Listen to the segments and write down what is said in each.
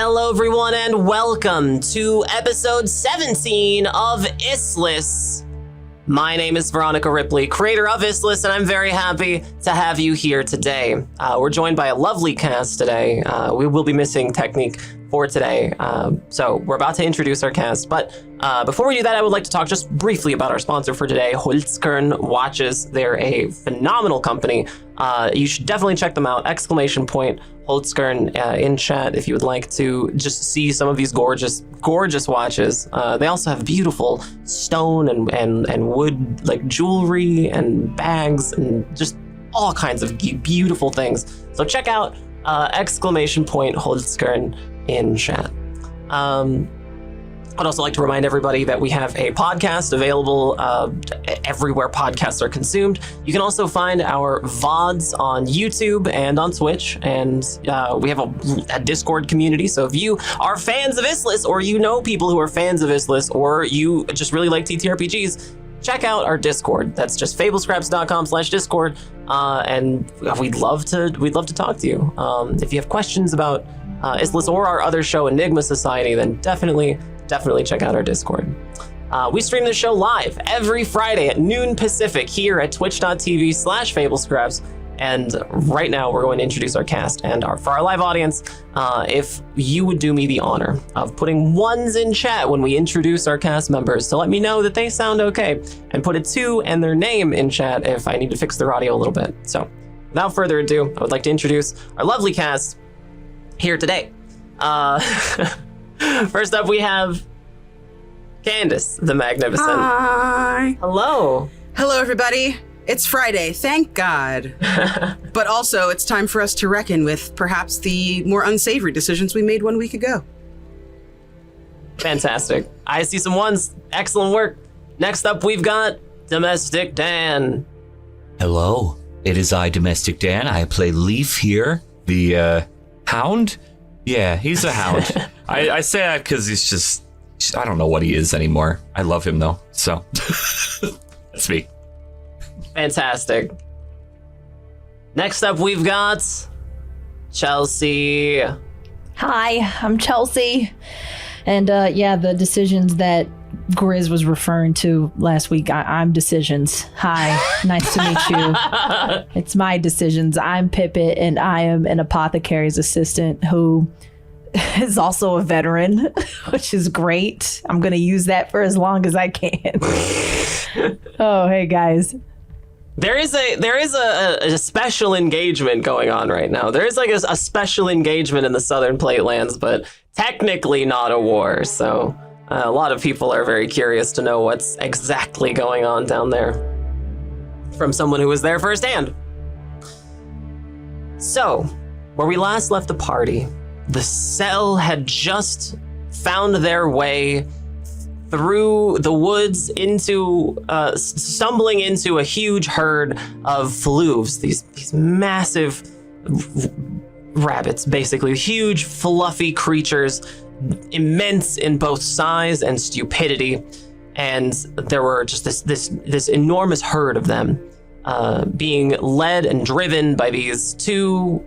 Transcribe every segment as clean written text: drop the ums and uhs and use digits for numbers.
Hello everyone and welcome to episode 17 of Issliss. My name is Veronica Ripley, creator of Issliss, and I'm very happy to have you here today. We're joined by a lovely cast today. We will be missing Technique for today, so we're about to introduce our cast. But before we do that, I would like to talk just briefly about our sponsor for today, Holzkern Watches. They're a phenomenal company. You should definitely check them out. ! Holzkern in chat if you would like to just see some of these gorgeous watches. They also have beautiful stone and wood like jewelry and bags and just all kinds of beautiful things. So check out ! Holzkern in chat. I'd also like to remind everybody that we have a podcast available everywhere podcasts are consumed. You can also find our VODs on YouTube and on Twitch, and we have a Discord community. So if you are fans of Issliss, or you know people who are fans of Issliss, or you just really like TTRPGs, check out our Discord. That's just fablescraps.com/Discord, and we'd love to talk to you. If you have questions about Issliss or our other show, Enigma Society, then definitely check out our Discord. We stream the show live every Friday at noon Pacific here at twitch.tv/fablescraps. And right now we're going to introduce our cast. And for our live audience, if you would do me the honor of putting ones in chat when we introduce our cast members to let me know that they sound okay, and put a 2 and their name in chat if I need to fix their audio a little bit. So without further ado, I would like to introduce our lovely cast here today. First up, we have Candacethemagnificent. Hi. Hello. Hello, everybody. It's Friday, thank God. But also, it's time for us to reckon with perhaps the more unsavory decisions we made 1 week ago. Fantastic. I see some ones. Excellent work. Next up, we've got Domesticdan. Hello, it is I, Domesticdan. I play Leaf here, the hound. Yeah, he's a hound. I say that because he's just, I don't know what he is anymore. I love him though, so that's me. Fantastic. Next up, we've got Chelsea. Hi, I'm Chelsea. And the decisions that Grizz was referring to last week, I'm Decisions. Hi, nice to meet you. It's my decisions. I'm Pippet, and I am an apothecary's assistant who is also a veteran, which is great. I'm going to use that for as long as I can. Oh, hey, guys. There is a special engagement going on right now. There is like a special engagement in the Southern Platelands, but technically not a war. So a lot of people are very curious to know what's exactly going on down there from someone who was there firsthand. So, where we last left the party, the cell had just found their way through the woods into, stumbling into a huge herd of flooves, these massive rabbits, basically huge fluffy creatures, immense in both size and stupidity. And there were just this enormous herd of them, being led and driven by these two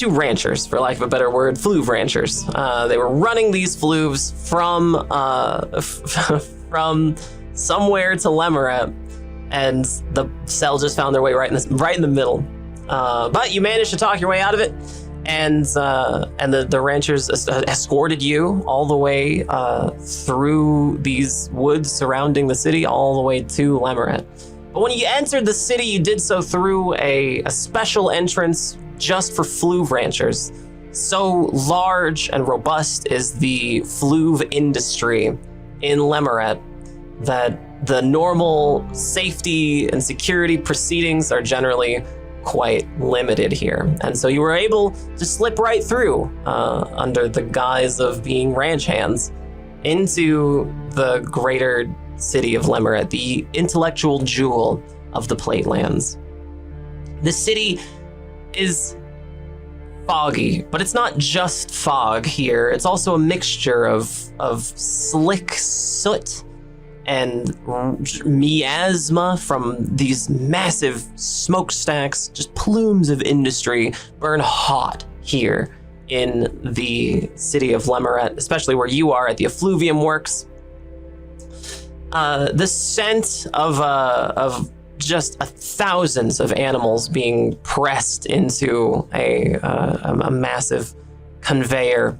ranchers, for lack of a better word, fluve ranchers. They were running these fluves from somewhere to Lemeret, and the cell just found their way right in the middle. But you managed to talk your way out of it, and the ranchers escorted you all the way through these woods surrounding the city, all the way to Lemeret. But when you entered the city, you did so through a special entrance just for fluve ranchers. So large and robust is the fluve industry in Lemeret that the normal safety and security proceedings are generally quite limited here. And so you were able to slip right through under the guise of being ranch hands into the greater city of Lemeret, the intellectual jewel of the Platelands. The city is foggy, but it's not just fog here. It's also a mixture of slick soot and miasma from these massive smokestacks. Just plumes of industry burn hot here in the city of Lemeret, especially where you are at the effluvium works. The scent of just thousands of animals being pressed into a massive conveyor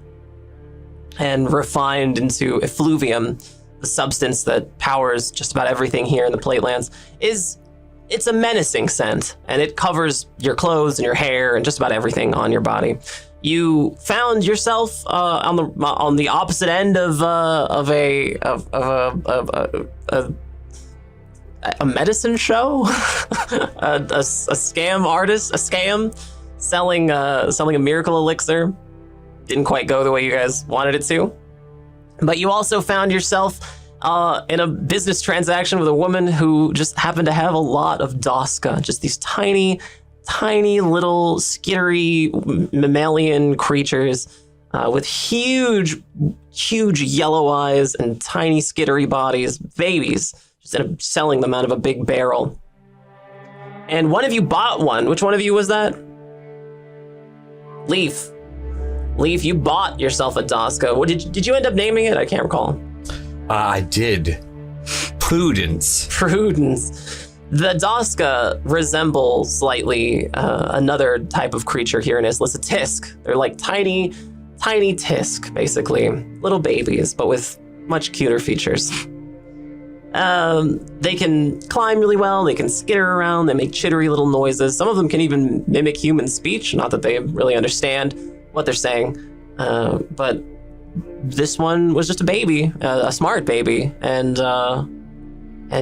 and refined into effluvium, the substance that powers just about everything here in the Platelands, it's a menacing scent, and it covers your clothes and your hair and just about everything on your body. You found yourself on the opposite end of a medicine show, a scam artist, a scam selling a miracle elixir. Didn't quite go the way you guys wanted it to, but you also found yourself in a business transaction with a woman who just happened to have a lot of Doska, just these tiny little skittery mammalian creatures with huge yellow eyes and tiny skittery bodies, babies, just selling them out of a big barrel. And one of you bought one. Which one of you was that? Leaf, you bought yourself a Doska. What did you end up naming it? I can't recall. I did. Prudence. The Doska resembles slightly another type of creature here in Issliss, a tisk. They're like tiny tisk, basically. Little babies, but with much cuter features. They can climb really well, they can skitter around, they make chittery little noises. Some of them can even mimic human speech, not that they really understand what they're saying. But this one was just a baby, a smart baby, and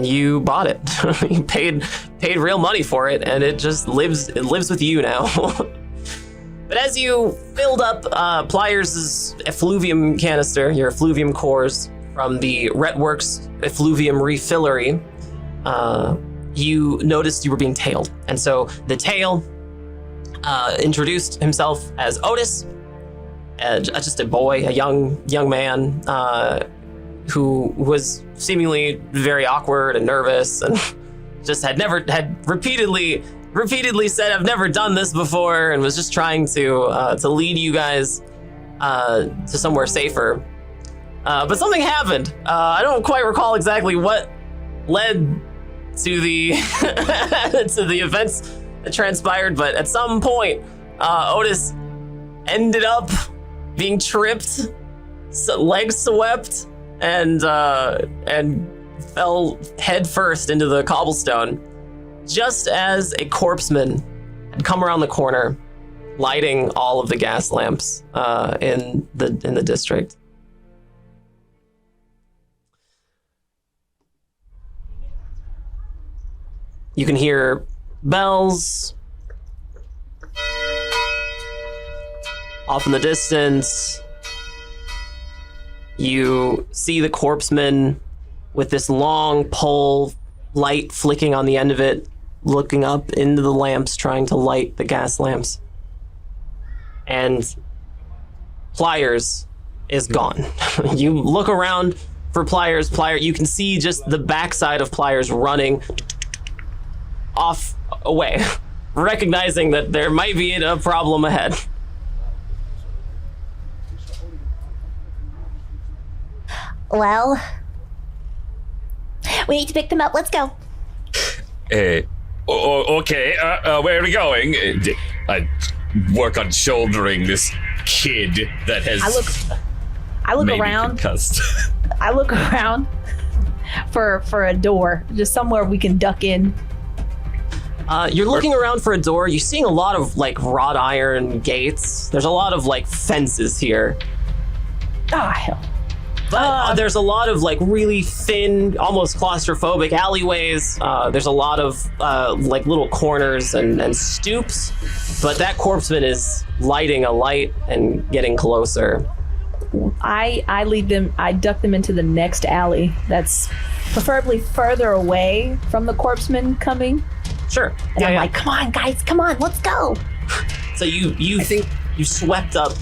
you bought it. You paid real money for it, and it just lives with you now. But as you filled up Pliers' effluvium canister, your effluvium cores from the Retworks effluvium refillery, you noticed you were being tailed. And so the tail introduced himself as Otis, just a boy, a young man who was seemingly very awkward and nervous, and just had repeatedly said, "I've never done this before," and was just trying to lead you guys to somewhere safer. But something happened. I don't quite recall exactly what led to the to the events that transpired, but at some point, Otis ended up being tripped, legs swept, and fell head first into the cobblestone, just as a corpseman had come around the corner, lighting all of the gas lamps in the district. You can hear bells off in the distance. You see the corpseman with this long pole, light flicking on the end of it, looking up into the lamps, trying to light the gas lamps. And Pliers is gone. You look around for Pliers. You can see just the backside of Pliers running off away, recognizing that there might be a problem ahead. Well, we need to pick them up. Let's go. Okay. Where are we going? I work on shouldering this kid that has. I look maybe around. Concussed. I look around for a door, just somewhere we can duck in. You're looking around for a door. You're seeing a lot of wrought iron gates. There's a lot of fences here. Ah, hell. But there's a lot of really thin, almost claustrophobic alleyways. There's a lot of little corners and stoops. But that corpseman is lighting a light and getting closer. I lead them. I duck them into the next alley. That's preferably further away from the corpseman coming. Sure. And I'm like, come on, guys, come on, let's go. So you think you swept up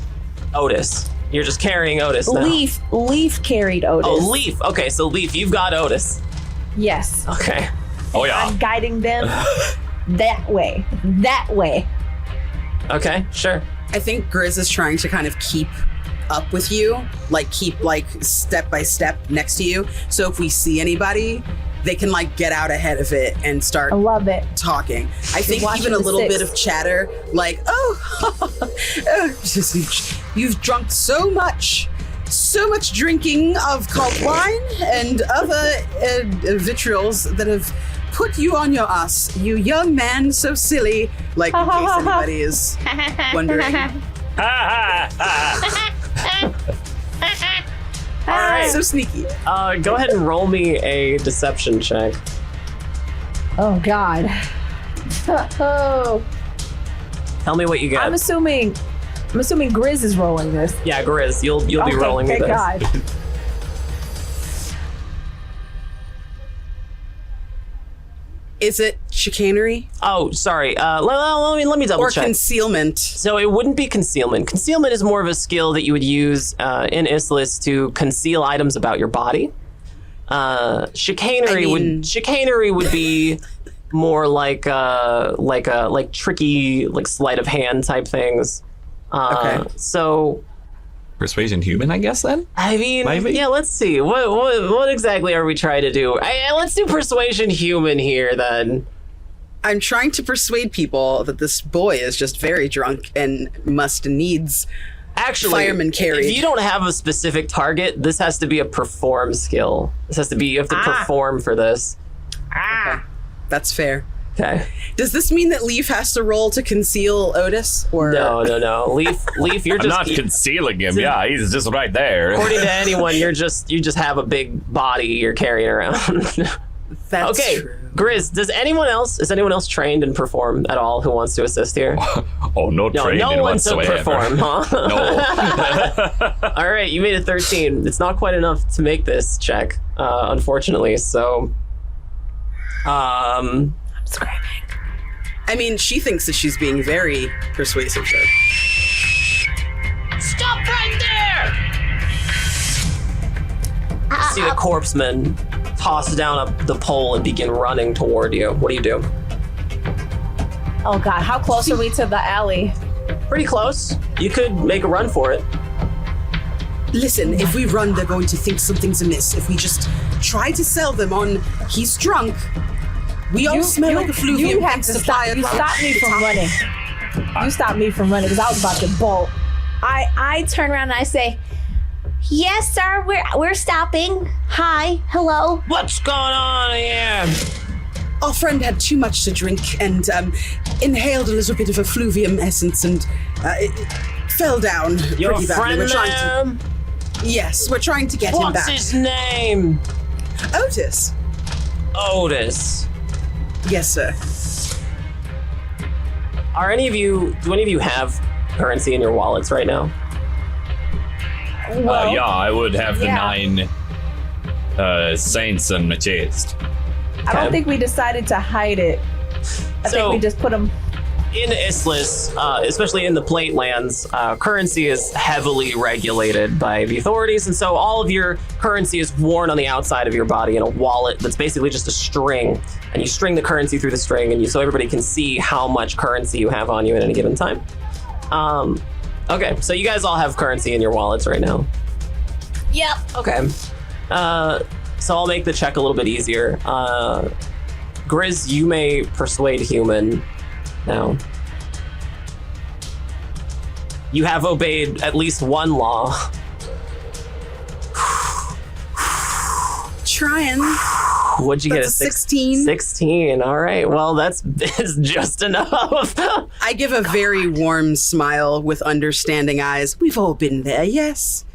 Otis. You're just carrying Otis now. Leaf carried Otis. Oh, Leaf. Okay, so Leaf, you've got Otis. Yes. Okay. Oh yeah. I'm guiding them that way. Okay, sure. I think Grizz is trying to kind of keep up with you, keep step by step next to you. So if we see anybody, they can get out ahead of it and start I love it. talking. I think watching even a the little six. bit of chatter, you've drunk so much drinking of cult wine and other vitriol that have put you on your ass, you young man, so silly. In case anybody is wondering. All right. So sneaky. Go ahead and roll me a deception check. Oh God. Oh. Tell me what you get. I'm assuming Grizz is rolling this. Yeah, Grizz, you'll be rolling me thank this. God. Is it chicanery Oh, sorry. Let me double or check. concealment? So it wouldn't be concealment. Concealment is more of a skill that you would use in Issliss to conceal items about your body. Chicanery would be more like tricky, sleight of hand type things. Okay. So Persuasion human, I guess, then? I mean, Maybe. yeah. Let's see. What exactly are we trying to do? Let's do persuasion human here then. I'm trying to persuade people that this boy is just very drunk and needs Actually, fireman carried. if you don't have a specific target, this has to be a perform skill. You have to perform for this. That's fair. Okay. Does this mean that Leaf has to roll to conceal Otis? Or No. Leaf, you're I'm just not concealing him. Yeah, he's just right there. according to anyone, you just have a big body you're carrying around. That's Okay, true. Grizz, is anyone else trained in perform at all who wants to assist here? Oh, no No, training no one took whatsoever. perform, huh? No. All right, you made a 13. It's not quite enough to make this check, unfortunately. So, I'm screaming. I mean, she thinks that she's being very persuasive, though. stop right there! See the corpseman toss down the pole and begin running toward you. What do you do? Oh God, how close are we to the alley? Pretty close. You could make a run for it. Listen, if we run, they're going to think something's amiss. If we just try to sell them on he's drunk, we all smell like a fluvium. You have thanks to to stop. fire You stopped me from running. You stopped me from running because I was about to bolt. I turn around and I say, "Yes, sir. We're stopping. Hi, hello." What's going on here? Our friend had too much to drink and inhaled a little bit of a fluvium essence and it fell down Your pretty badly. friend, Yes, we're trying to get him what's back. his name? Otis. Otis. Yes, sir. Do any of you have currency in your wallets right now? Yeah, I would have the yeah. 9 saints on my chest. I don't think we decided to hide it. I So- think we just put them. In Issliss, especially in the Plate Lands, currency is heavily regulated by the authorities, and so all of your currency is worn on the outside of your body in a wallet that's basically just a string, and you string the currency through the string, and so everybody can see how much currency you have on you at any given time. Okay, so you guys all have currency in your wallets right now. Yep. Okay. So I'll make the check a little bit easier. Grizz, you may persuade human now. You have obeyed at least one law. Trying. What'd you get? That's a 16. 16. All right. Well, that's just enough. I give a very warm smile with understanding eyes. We've all been there, yes.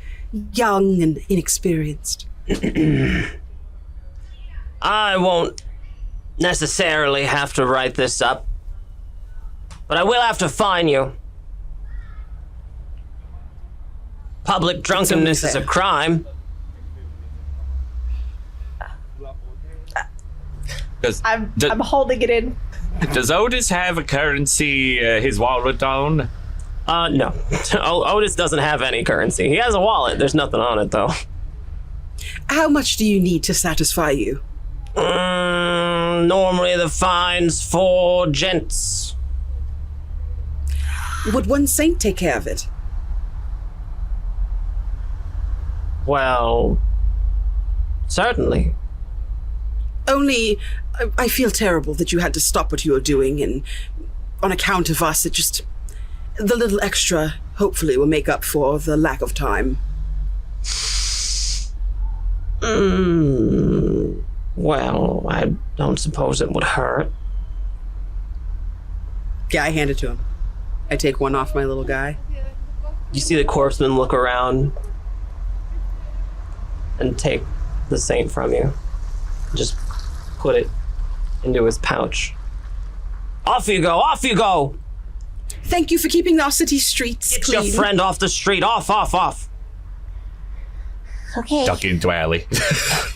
Young and inexperienced. I won't necessarily have to write this up, but I will have to fine you. Public drunkenness is a crime. I'm holding it in. Does Otis have a currency, his wallet on? No. Otis doesn't have any currency. He has a wallet. There's nothing on it, though. How much do you need to satisfy you? Normally the fine's for gents. Would one saint take care of it? Well, certainly. Only, I feel terrible that you had to stop what you were doing, and on account of us, the little extra hopefully will make up for the lack of time. Well, I don't suppose it would hurt. Yeah, I hand it to him. I take one off my little guy. You see the corpseman look around and take the saint from you. Just put it into his pouch. Off you go! Off you go! Thank you for keeping our city streets Get clean. your friend off the street! Off, off, off! Okay. Duck into alley.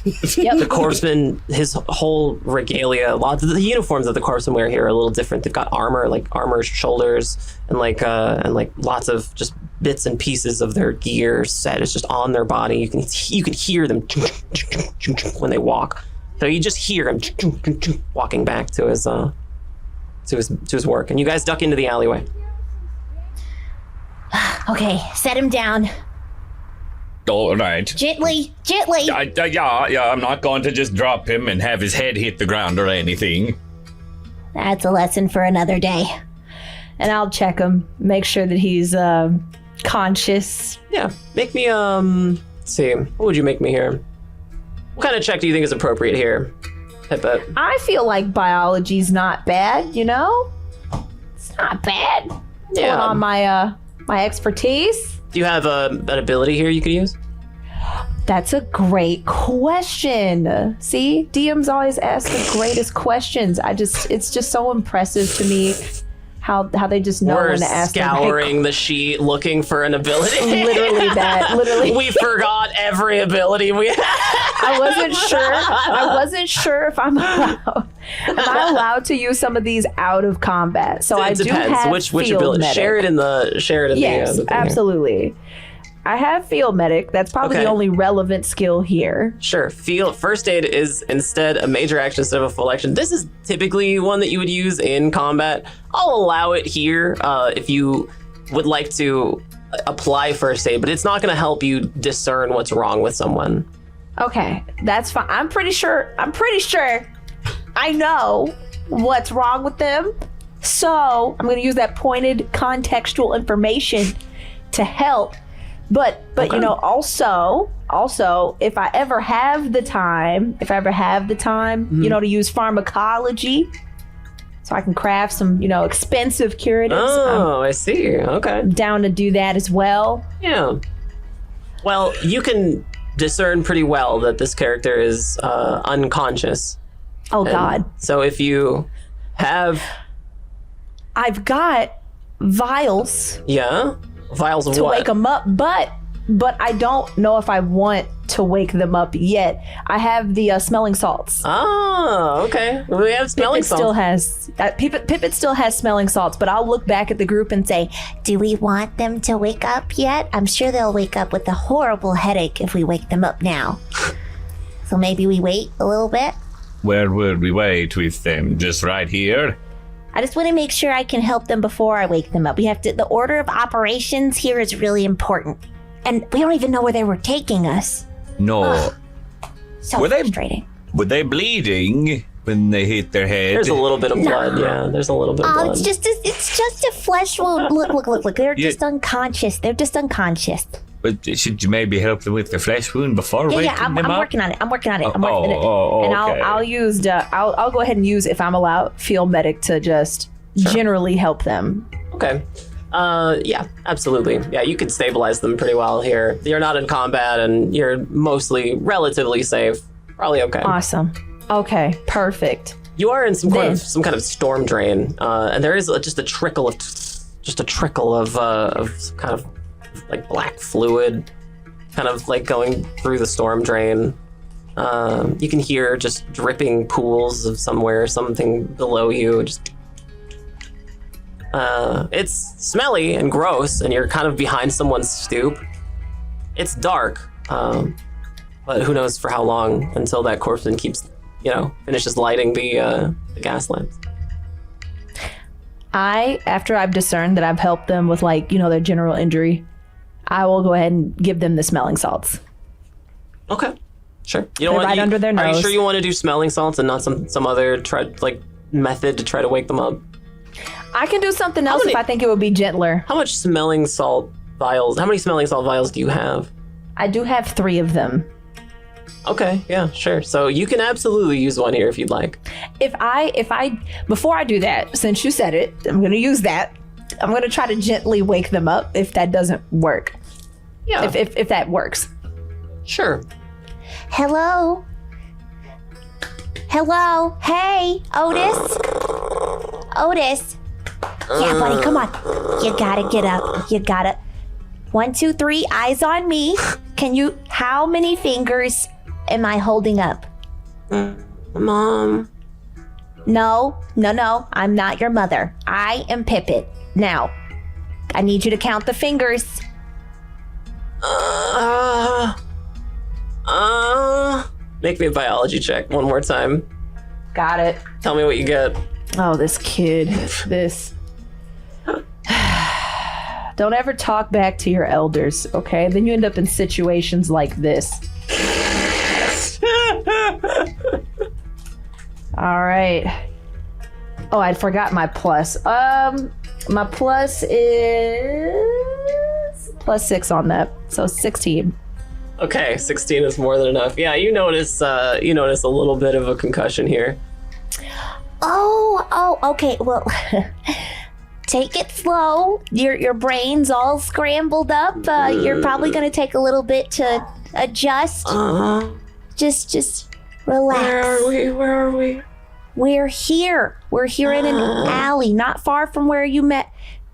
Yep. The corpseman, his whole regalia, lots of the uniforms that the corpsemen wear here are a little different. They've got armor, like armor shoulders, and like lots of just bits and pieces of their gear set. It's just on their body. You can hear them when they walk. So you just hear him walking back to his work, and you guys duck into the alleyway. Okay, set him down. All right. Gently. Yeah, I'm not going to just drop him and have his head hit the ground or anything. That's a lesson for another day. And I'll check him, make sure that he's conscious. Yeah, make me let's see, what would you make me here? What kind of check do you think is appropriate here, Pippa? I feel like biology's not bad, you know? It's not bad. Yeah. Pulling on my expertise. Do you have an ability here you could use? That's a great question. See, DMs always ask the greatest questions. It's just so impressive to me how they just know We're when to ask them. scouring the sheet looking for an ability. Literally that. Literally. We forgot every ability we had. I wasn't sure if I'm allowed. Am I allowed to use some of these out of combat? So It I do depends. have Which field ability? medic. Share it in the Yes, the thing here. absolutely. I have field medic. That's probably Okay. the only relevant skill here. Sure. First aid is instead a major action instead of a full action. This is typically one that you would use in combat. I'll allow it here if you would like to apply first aid, but it's not going to help you discern what's wrong with someone. Okay, that's fine. I'm pretty sure I know what's wrong with them. So I'm going to use that pointed contextual information to help. But Okay. you know, also, if I ever have the time, you know, to use pharmacology, so I can craft some, you know, expensive curatives. Oh, I see. Okay. I'm down to do that as well. Yeah. Well, you can discern pretty well that this character is unconscious. Oh And God, So if you have, I've got vials vials of to what? wake them up, but I don't know if I want to wake them up yet. I have the smelling salts. Oh, okay. We have smelling Pippet still salts. has Pippet still has smelling salts, but I'll look back at the group and say, Do we want them to wake up yet? I'm sure they'll wake up with a horrible headache if we wake them up now. So maybe we wait a little bit. Where would we wait with them? Just right here? I just want to make sure I can help them before I wake them up. The order of operations here is really important. And we don't even know where they were taking us. No. So Were they- frustrating. Were they bleeding when they hit their head? There's a little bit of blood. Yeah, there's a little bit of Oh, blood. it's just a flesh wound. Look. They're Yeah. just unconscious. They're just unconscious. But should you maybe help them with the flesh wound before waking Yeah, I'm them up? working on it. I'm working on it. and okay. I'll use I'll go ahead and use, if I'm allowed, field medic to just generally help them. Okay. Yeah, absolutely. Yeah, you can stabilize them pretty well here. You're not in combat and you're mostly relatively safe. Probably okay. Awesome. Okay, perfect. You are in some kind Then- of storm drain, and there is just a trickle of some kind of like black fluid, kind of like going through the storm drain. You can hear just dripping pools of something below you. It's smelly and gross, and you're kind of behind someone's stoop. It's dark, but who knows for how long until that corpseman finishes lighting the gas lamps. After I've discerned that I've helped them with their general injury, I will go ahead and give them the smelling salts. Okay, sure. You know They're what? right under their Are you nose. sure you want to do smelling salts and not some other method to try to wake them up? I can do something else if I think it would be gentler. How much smelling salt vials? How many smelling salt vials do you have? I do have 3 of them. Okay, yeah, sure. So you can absolutely use one here if you'd like. If I before I do that, since you said it, I'm going to use that. I'm going to try to gently wake them up if that doesn't work. Yeah, If that works. sure. Hello? Hello? Hey, Otis? Otis? Yeah, buddy, come on. You gotta get up. You gotta. 1, 2, 3, eyes on me. How many fingers am I holding up? Mom. No, I'm not your mother. I am Pippin. Now, I need you to count the fingers. Make me a biology check one more time. Got it. Tell me what you get. Oh, this kid. This. Don't ever talk back to your elders, okay? Then you end up in situations like this. All right. Oh, I forgot my plus. My plus is +6 on that, so 16. Okay, 16 is more than enough. Yeah, you notice a little bit of a concussion here. Oh, okay. Well, take it slow. Your brain's all scrambled up. You're probably gonna take a little bit to adjust. Just relax. Where are we? We're here. We're here in an alley, not far from where you met.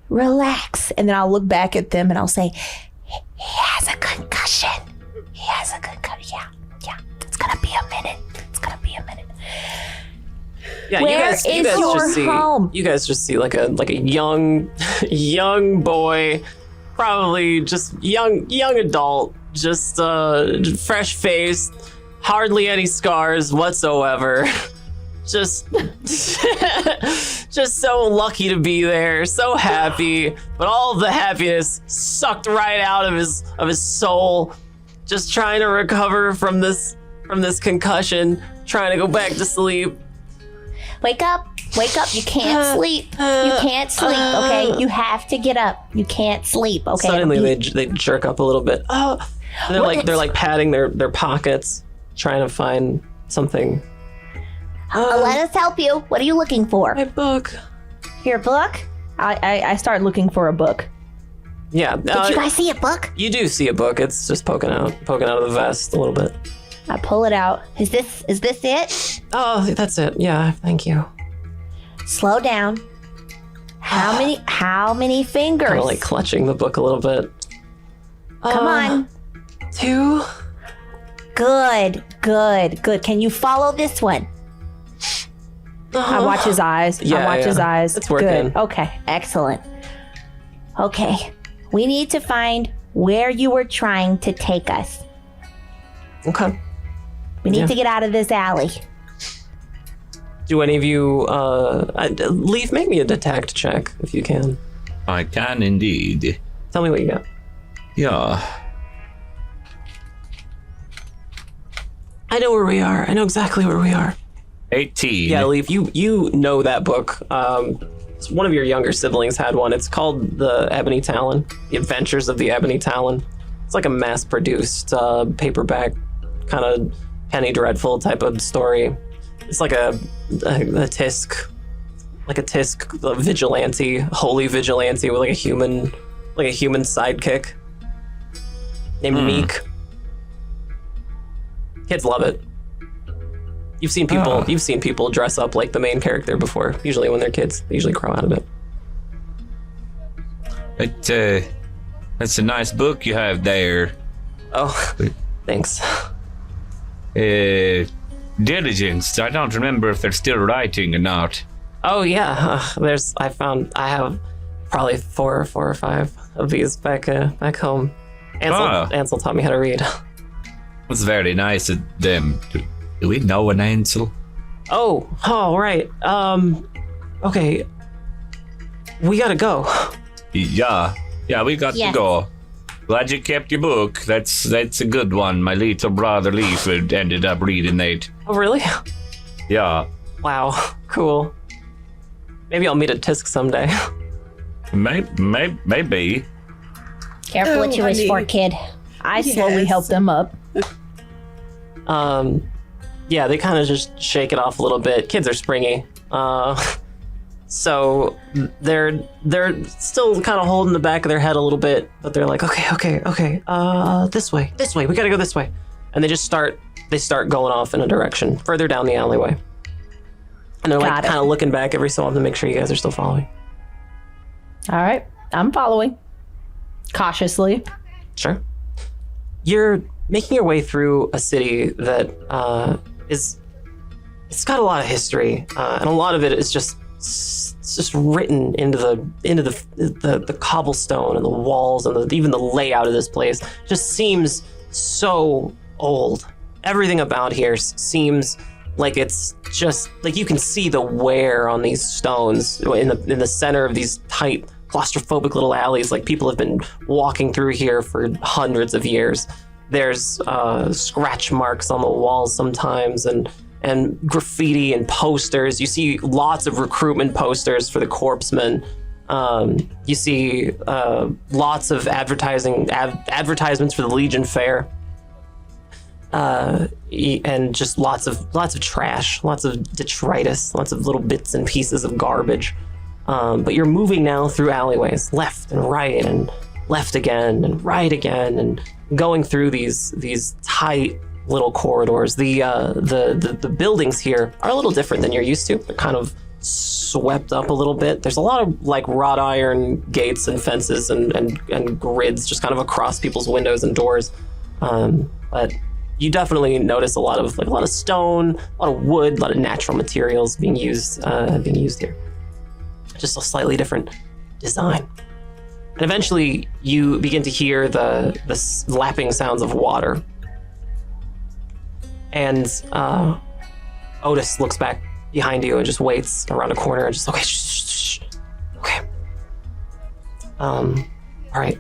Relax. And then I'll look back at them and I'll say, He has a concussion. He has a concussion. Yeah. It's gonna be a minute. Yeah, Where you guys is your just see home? you guys just see like a young boy, probably just young adult, just fresh faced, hardly any scars whatsoever. Just so lucky to be there, so happy, but all of the happiness sucked right out of his soul. Just trying to recover from this concussion, trying to go back to sleep. Wake up. You can't sleep. Okay? You have to get up. You can't sleep, okay? Suddenly they jerk up a little bit. Oh, they're like patting their pockets, trying to find something. Let us help you. What are you looking for? My book. Your book? I start looking for a book. Yeah. Did you guys see a book? You do see a book. It's just poking out of the vest a little bit. I pull it out. Is this it? Oh, that's it. Yeah, thank you. Slow down. How many fingers? Kind of like clutching the book a little bit. Come on. 2. Good. Can you follow this one? I watch his eyes. Yeah, his eyes. It's working. Good. Okay, excellent. Okay, we need to find where you were trying to take us. Okay. We need Yeah. to get out of this alley. Do any of you Leaf, make me a detect check if you can. I can indeed. Tell me what you got. Yeah. I know where we are. I know exactly where we are. 18. Yeah, Leaf, you know that book. One of your younger siblings had one. It's called The Ebony Talon, The Adventures of the Ebony Talon. It's like a mass-produced paperback, kind of Penny Dreadful type of story. It's like a Tisk, vigilante, holy vigilante with like a human sidekick named Meek. Kids love it. You've seen people dress up like the main character before. Usually when they're kids, they usually grow out of it. That's a nice book you have there. Oh, thanks. Diligence. I don't remember if they're still writing or not. Oh yeah, I have probably four or five of these back home. Ansel taught me how to read. It's very nice of them. Do we know an Ansel? Oh, right. Okay. we gotta go. Yeah, we got Yes. to go. Glad you kept your book. That's a good one. My little brother Leaf ended up reading that. Oh, really? Yeah, Wow, cool. Maybe I'll meet a Tisk someday. maybe. Careful what you wish honey. for, kid. I slowly Yes. help them up. Yeah, they kind of just shake it off a little bit. Kids are springy. So they're still kind of holding the back of their head a little bit, but they're like, okay. This way. We gotta go this way. And they start going off in a direction further down the alleyway. And they're like Got it. kind of looking back every so often to make sure you guys are still following. All right, I'm following. Cautiously. Sure. You're making your way through a city that it's got a lot of history, and a lot of it is just written into the cobblestone and the walls and even the layout of this place just seems so old. Everything about here seems like it's just like you can see the wear on these stones in the center of these tight claustrophobic little alleys. Like people have been walking through here for hundreds of years. There's scratch marks on the walls sometimes, and graffiti and posters. You see lots of recruitment posters for the corpsmen. You see lots of advertisements for the Legion Fair, and just lots of trash, lots of detritus, lots of little bits and pieces of garbage. But you're moving now through alleyways, left and right, and left again, and right again, and going through these tight little corridors. The buildings here are a little different than you're used to. They're kind of swept up a little bit. There's a lot of like wrought iron gates and fences and grids just kind of across people's windows and doors. But you definitely notice a lot of stone, a lot of wood, a lot of natural materials being used here. Just a slightly different design. And eventually you begin to hear the lapping sounds of water. And Otis looks back behind you and just waits around a corner and just, okay, shh. Okay. All right.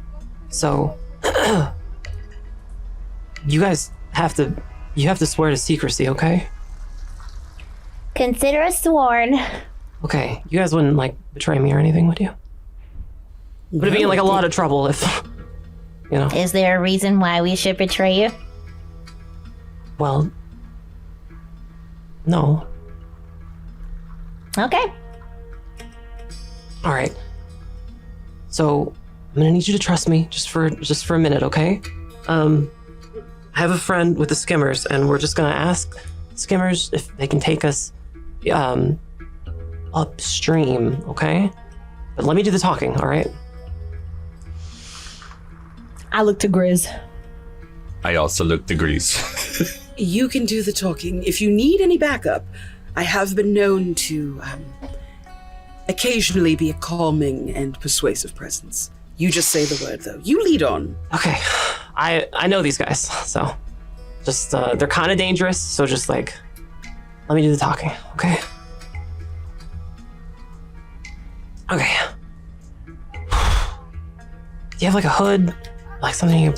So you guys have to swear to secrecy, okay? Consider us sworn. Okay. You guys wouldn't betray me or anything, would you? Would it be in a lot of trouble if, Is there a reason why we should betray you? well, no. Okay. All right. So I'm gonna need you to trust me just for a minute, okay? I have a friend with the Skimmers, and we're just gonna ask Skimmers if they can take us upstream, okay? But let me do the talking, all right? I look to Grizz. I also look degrees. You can do the talking. If you need any backup, I have been known to occasionally be a calming and persuasive presence. You just say the word, though. You lead on. Okay. I know these guys, so just they're kind of dangerous, so just let me do the talking, okay? Okay. Do you have a hood? Something you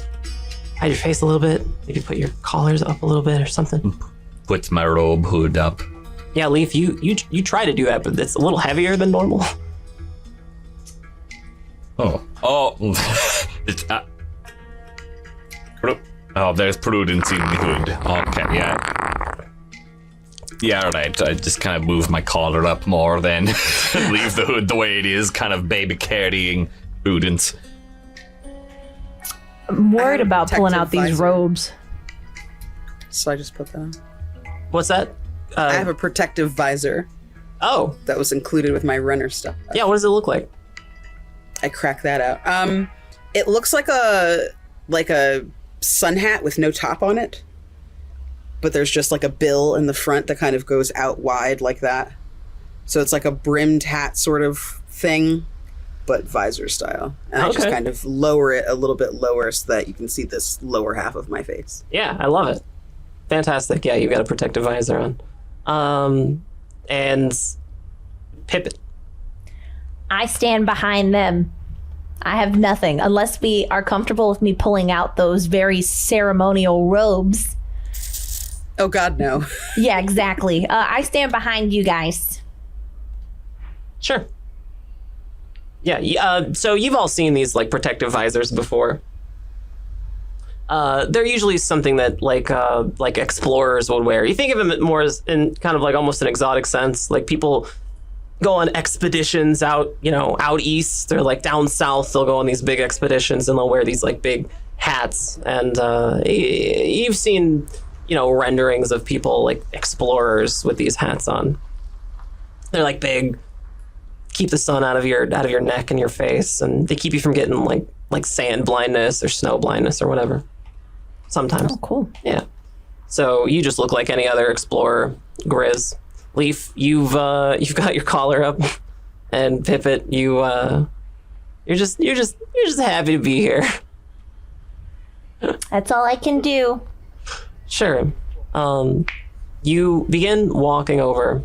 hide your face a little bit? Maybe put your collars up a little bit or something? Puts my robe hood up. Yeah, Leaf, you try to do that, but it's a little heavier than normal. Oh. It's, there's Prudence in the hood. Okay, yeah. Yeah, all right. I just kind of move my collar up more then. Leave the hood the way it is, kind of baby carrying Prudence. I'm worried have a about pulling out protective these visor. robes. So I just put that on. What's that? I have a protective visor Oh, that was included with my runner stuff. yeah, what does it look like? I crack that out. It looks like a sun hat with no top on it, but there's just a bill in the front that kind of goes out wide like that. So it's like a brimmed hat sort of thing, but visor style. And I just Okay. kind of lower it a little bit lower so that you can see this lower half of my face. Yeah, I love it. Fantastic. Yeah, you've got a protective visor on. And Pippin. I stand behind them. I have nothing unless we are comfortable with me pulling out those very ceremonial robes. Oh, God, no. Yeah, exactly. I stand behind you guys. Sure. Yeah, so you've all seen these like protective visors before. They're usually something that like explorers would wear. You think of them more as in kind of like almost an exotic sense. Like people go on expeditions out east or like down south. They'll go on these big expeditions and they'll wear these like big hats. And you've seen renderings of people like explorers with these hats on. They're like big, keep the sun out of your neck and your face, and they keep you from getting like sand blindness or snow blindness or whatever. Sometimes. Oh, cool. Yeah. So you just look like any other explorer, Grizz. Leaf, you've got your collar up, and Pipit, you're just happy to be here. That's all I can do. Sure. You begin walking over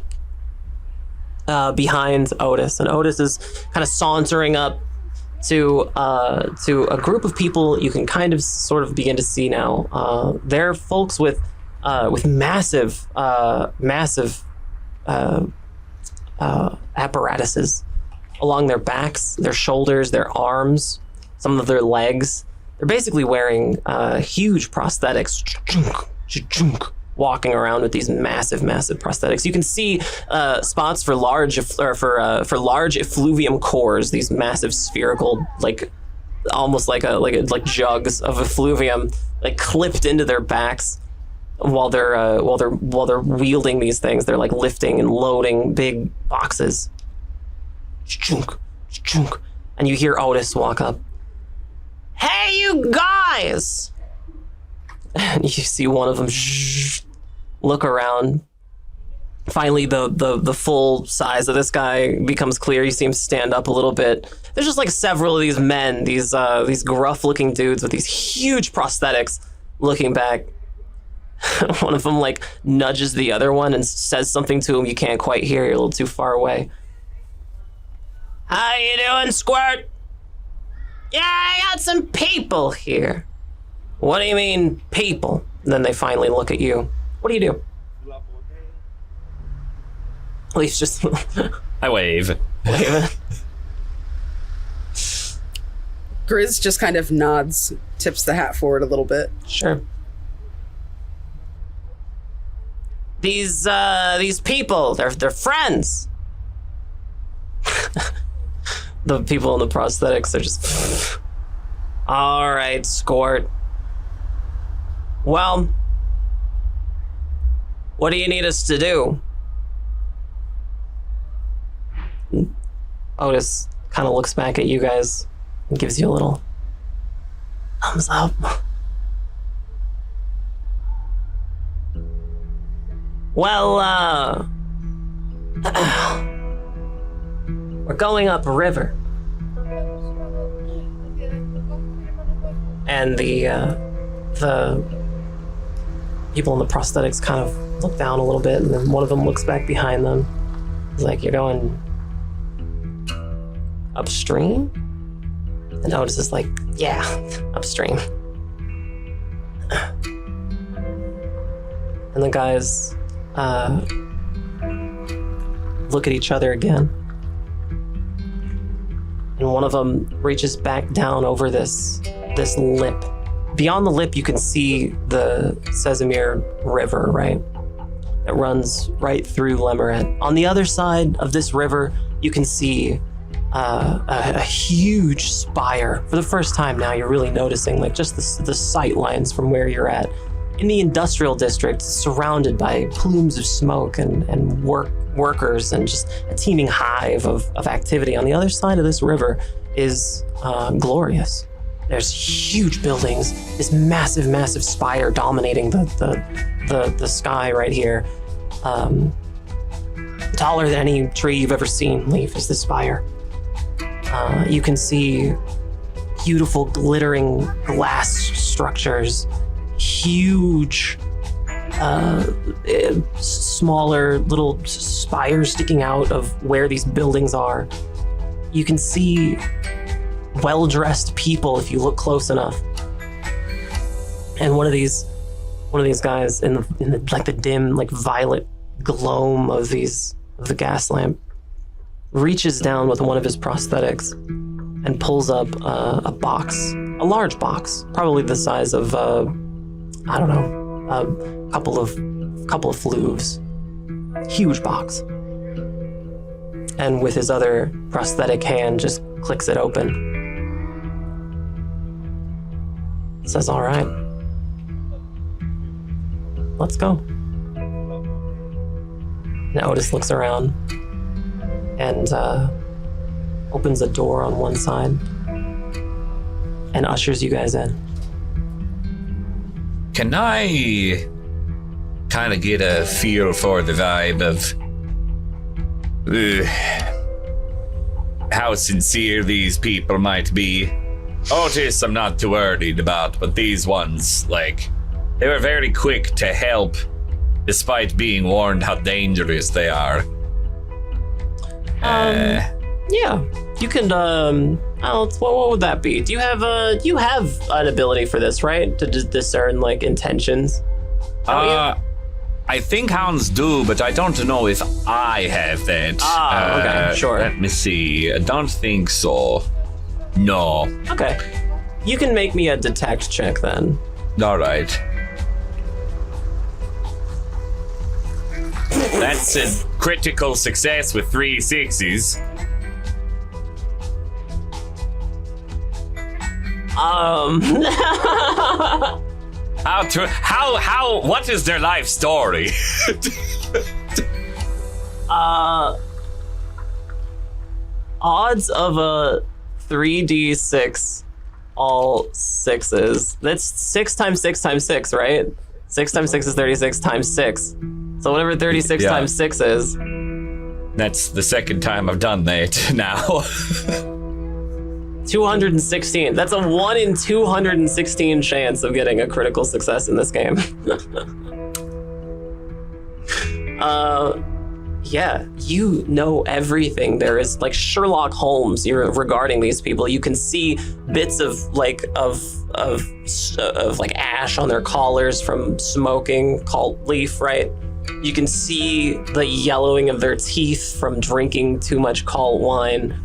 behind Otis, and Otis is kind of sauntering up to a group of people you can kind of sort of begin to see now. They're folks with massive apparatuses along their backs, their shoulders, their arms, some of their legs. They're basically wearing huge prosthetics, walking around with these massive prosthetics. You can see spots for large effluvium cores, these massive spherical, like almost like jugs of effluvium, like clipped into their backs. While they're wielding these things, they're like lifting and loading big boxes. And you hear Otis walk up. Hey, you guys! And you see one of them look around. Finally, the full size of this guy becomes clear. You see him stand up a little bit. There's just like several of these men, these gruff-looking dudes with these huge prosthetics, looking back. One of them like nudges the other one and says something to him you can't quite hear. You're a little too far away. How you doing, Squirt? Yeah, I got some people here. What do you mean, people? And then they finally look at you. What do you do? Leaf's just... I wave. Waving. Grizz just kind of nods, tips the hat forward a little bit. Sure. These people, they're friends. The people in the prosthetics are just... All right, Squirt. Well, what do you need us to do? Otis kind of looks back at you guys and gives you a little thumbs up. Well, we're going up a river. And the people in the prosthetics kind of look down a little bit, and then one of them looks back behind them. He's like, you're going upstream? And Otis is like, yeah, upstream. And the guys look at each other again. And one of them reaches back down over this lip. Beyond the lip, you can see the Chelseabytes River, right? It runs right through Lemeret. On the other side of this river, you can see a huge spire. For the first time now, you're really noticing like just the sight lines from where you're at. In the industrial district, surrounded by plumes of smoke and workers and just a teeming hive of activity. On the other side of this river is glorious. There's huge buildings, this massive spire dominating the sky right here. Taller than any tree you've ever seen, Leaf, is this spire. You can see beautiful glittering glass structures, huge smaller little spires sticking out of where these buildings are. you can see well-dressed people if you look close enough. And one of these guys in the like the dim, like violet gloam of the gas lamp reaches down with one of his prosthetics and pulls up a box, a large box, probably the size of I don't know, a couple of fluves, huge box. And with his other prosthetic hand, just clicks it open. Says, "All right, let's go." And Otis looks around and opens a door on one side and ushers you guys in. Can I kind of get a feel for the vibe of how sincere these people might be? Otis, I'm not too worried about, but these ones, like, they were very quick to help despite being warned how dangerous they are. Yeah, you can. What would that be? Do you have an ability for this, right? To discern like intentions. I think hounds do, but I don't know if I have that. Okay, sure. Let me see. I don't think so. No. Okay, you can make me a detect check then. All right. That's a critical success with 3 6s. What is their life story? Odds of a 3d6, all 6s. That's 6 times 6 times 6, right? 6 times 6 is 36 times 6. So whatever 36 times 6 is. That's the second time I've done that now. 216. That's a 1 in 216 chance of getting a critical success in this game. Yeah, you know everything there is, like Sherlock Holmes. You're regarding these people. You can see bits of ash on their collars from smoking called leaf, right? You can see the yellowing of their teeth from drinking too much cult wine.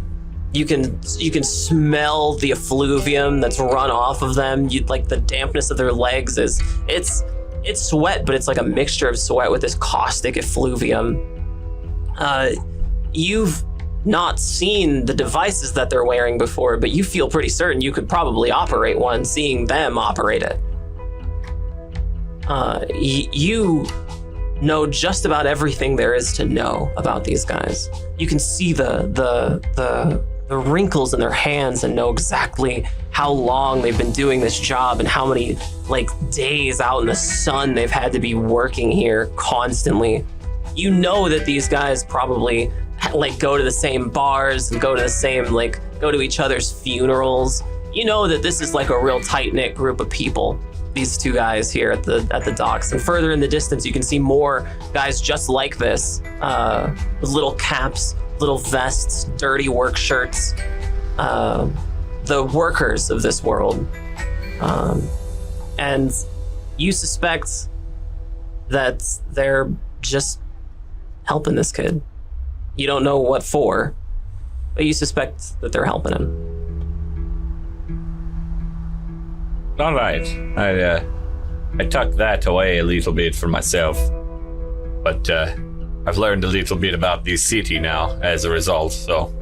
You can smell the effluvium that's run off of them. Like the dampness of their legs it's sweat, but it's like a mixture of sweat with this caustic effluvium. You've not seen the devices that they're wearing before, but you feel pretty certain you could probably operate one, seeing them operate it. You know just about everything there is to know about these guys. You can see the wrinkles in their hands and know exactly how long they've been doing this job and how many days out in the sun they've had to be working here constantly. You know that these guys probably go to the same bars and go to each other's funerals. You know that this is like a real tight-knit group of people, these two guys here at the docks. And further in the distance, you can see more guys just like this, with little caps, little vests, dirty work shirts, the workers of this world. And you suspect that they're just helping this kid. You don't know what for, but you suspect that they're helping him. All right. I tucked that away a little bit for myself, but I've learned a little bit about this city now as a result, so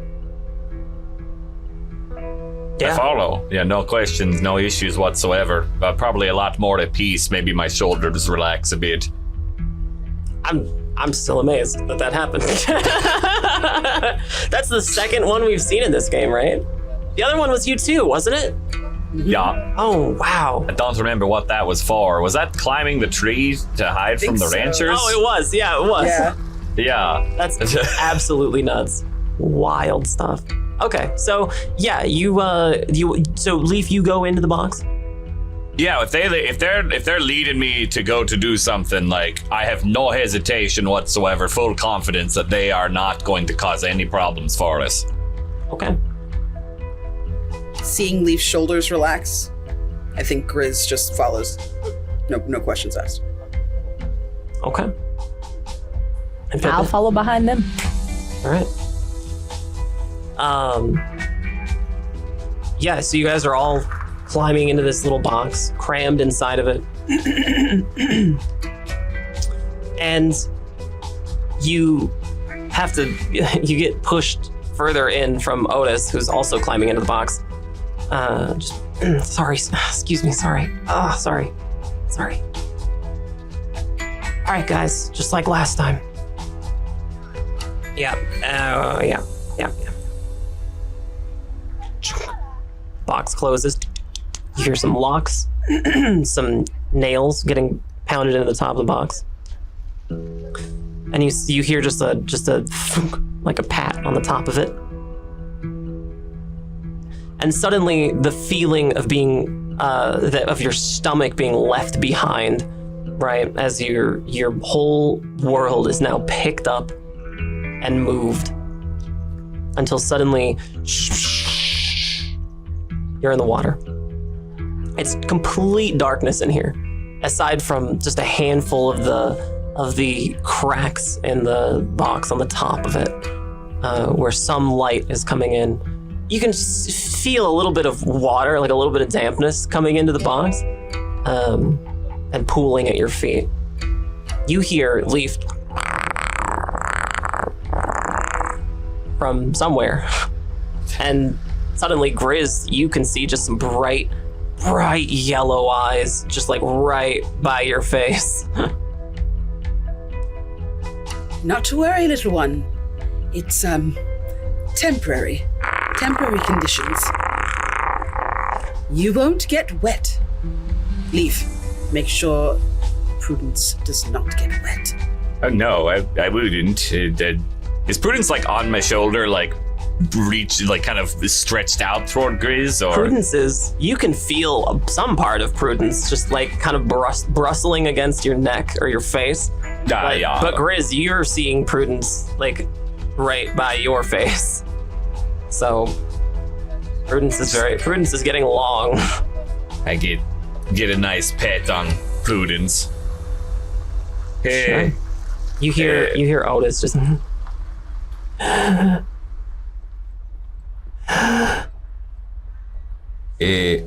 I follow. Yeah, no questions, no issues whatsoever. Probably a lot more at peace. Maybe my shoulders relax a bit. I'm still amazed that happened. That's the second one we've seen in this game, right? The other one was you too, wasn't it? Yeah. Oh, wow. I don't remember what that was for. Was that climbing the tree to hide from the ranchers? Oh, it was. Yeah, it was. Yeah. Yeah. That's absolutely nuts. Wild stuff. Okay, so yeah, so Leaf, you go into the box? Yeah, if they're leading me to go to do something, I have no hesitation whatsoever, full confidence that they are not going to cause any problems for us. Okay. Seeing Leaf's shoulders relax, I think Grizz just follows. No questions asked. Okay. And I'll Pippin? follow behind them. All right. Yeah, so you guys are all climbing into this little box, crammed inside of it. And you have to, you get pushed further in from Otis, who's also climbing into the box. Sorry, excuse me, sorry. Sorry. All right, guys, just like last time. Yeah. Box closes. You hear some locks, some nails getting pounded into the top of the box, and you hear just a like a pat on the top of it, and suddenly the feeling of being of your stomach being left behind, right, as your whole world is now picked up and moved until suddenly you're in the water. It's complete darkness in here, aside from just a handful of the cracks in the box on the top of it, where some light is coming in. You can feel a little bit of water, like a little bit of dampness coming into the box, and pooling at your feet. You hear Leaf from somewhere, and suddenly, Grizz, you can see just some bright yellow eyes, just like right by your face. Not to worry, little one. It's, temporary conditions. You won't get wet. Leaf, make sure Prudence does not get wet. No, I wouldn't. Is Prudence like on my shoulder, like reach, like kind of stretched out toward Grizz? Or Prudence is, you can feel some part of Prudence just like kind of brustling against your neck or your face. But Grizz, you're seeing Prudence like right by your face. So Prudence is getting long. I get a nice pet on Prudence. Hey. Sure. You hear Otis just You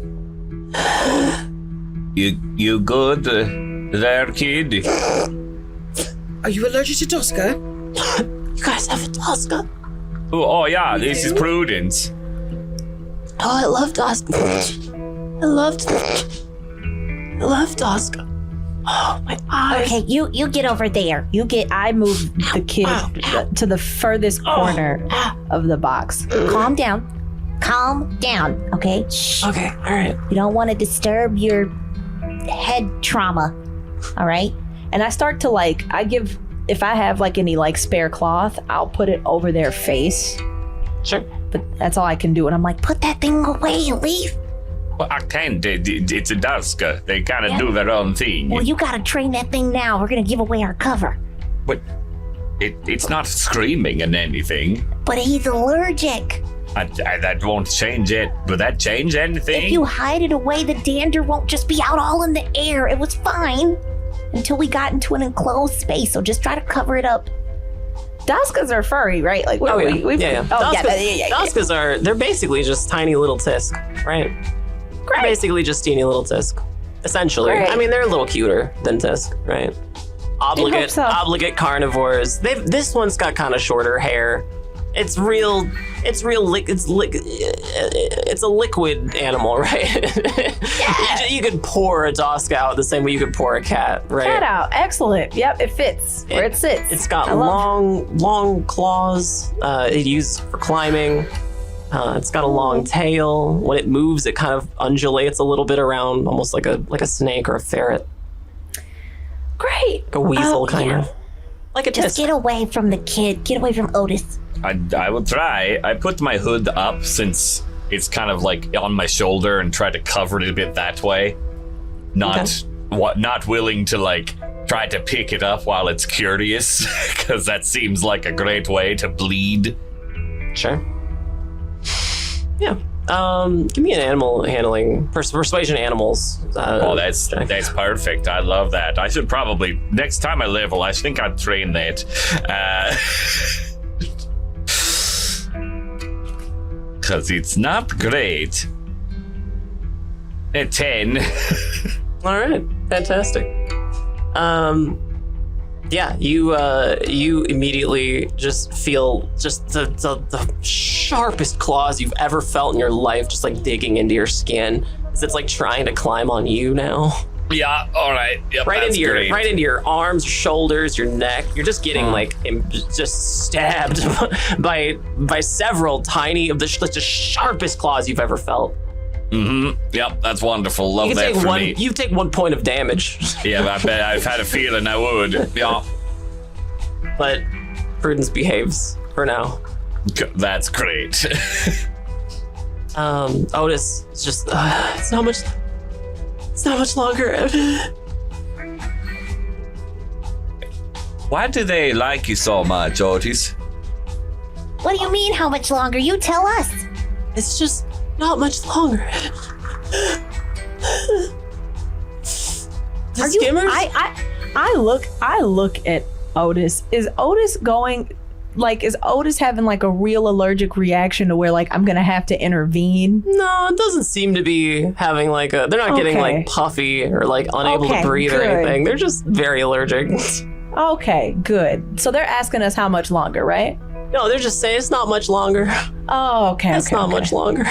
good there, kid? Are you allergic to Tosca? You guys have a Tosca? Oh yeah, this is Prudence. Oh, I love Tosca. I love Tosca. Oh, my eyes. Okay, you get over there. I move the kid to the furthest corner of the box. Calm down. Calm down, okay? Shh. Okay, all right. You don't want to disturb your head trauma, all right? And I start to if I have like any like spare cloth, I'll put it over their face. Sure. But that's all I can do. And I'm like, Put that thing away, Leaf. Well, I can't. It's a Duska. They kind of do their own thing. Well, you gotta train that thing now. We're gonna give away our cover. But it's not screaming and anything. But he's allergic. That won't change it. Will that change anything? If you hide it away, the dander won't just be out all in the air. It was fine until we got into an enclosed space, so just try to cover it up. Duskas are furry, right? Like, Oh, yeah. Yeah. yeah. Duskas are, they're basically just tiny little tisk, right? Great. Basically just teeny little tisk, essentially. Great. I mean, they're a little cuter than tisk, right? Obligate carnivores. This one's got kind of shorter hair. It's a liquid animal, right? You could pour a Dusk out the same way you could pour a cat, right? Cat out. Excellent. Yep, it fits where it sits. It's got long claws. It used for climbing. It's got a long tail. When it moves, it kind of undulates a little bit around, almost like a snake or a ferret. Great. Like a weasel, kind of. Like a Just tisk. get away from the kid. Get away from Otis. I will try. I put my hood up since it's kind of like on my shoulder and try to cover it a bit that way. Not willing to like try to pick it up while it's curious, because that seems like a great way to bleed. Sure. Yeah. Give me an animal handling, persuasion animals. That's perfect. I love that. I should probably, next time I level, I think I'd train that. Because it's not great. A 10. All right, fantastic. Yeah, you immediately just feel just the sharpest claws you've ever felt in your life, just like digging into your skin. It's like trying to climb on you now. Yeah, all right. Yep, right into your arms, your shoulders, your neck. You're just getting just stabbed by several tiny of the sharpest claws you've ever felt. Mm-hmm. Yep, that's wonderful. Love that for me. You take 1 point of damage. Yeah, I bet I've had a feeling I would. Yeah. But Prudence behaves for now. That's great. Otis, it's just it's not much longer. Why do they like you so much, Otis? What do you mean, how much longer? You tell us. It's just not much longer. The skimmers? I look at Otis. Is Otis having like a real allergic reaction to where like I'm gonna have to intervene? No, it doesn't seem to be having like they're not getting like puffy or like unable to breathe or anything. They're just very allergic. Okay, good. So they're asking us how much longer, right? No, they're just saying it's not much longer. Oh, okay. It's not much longer.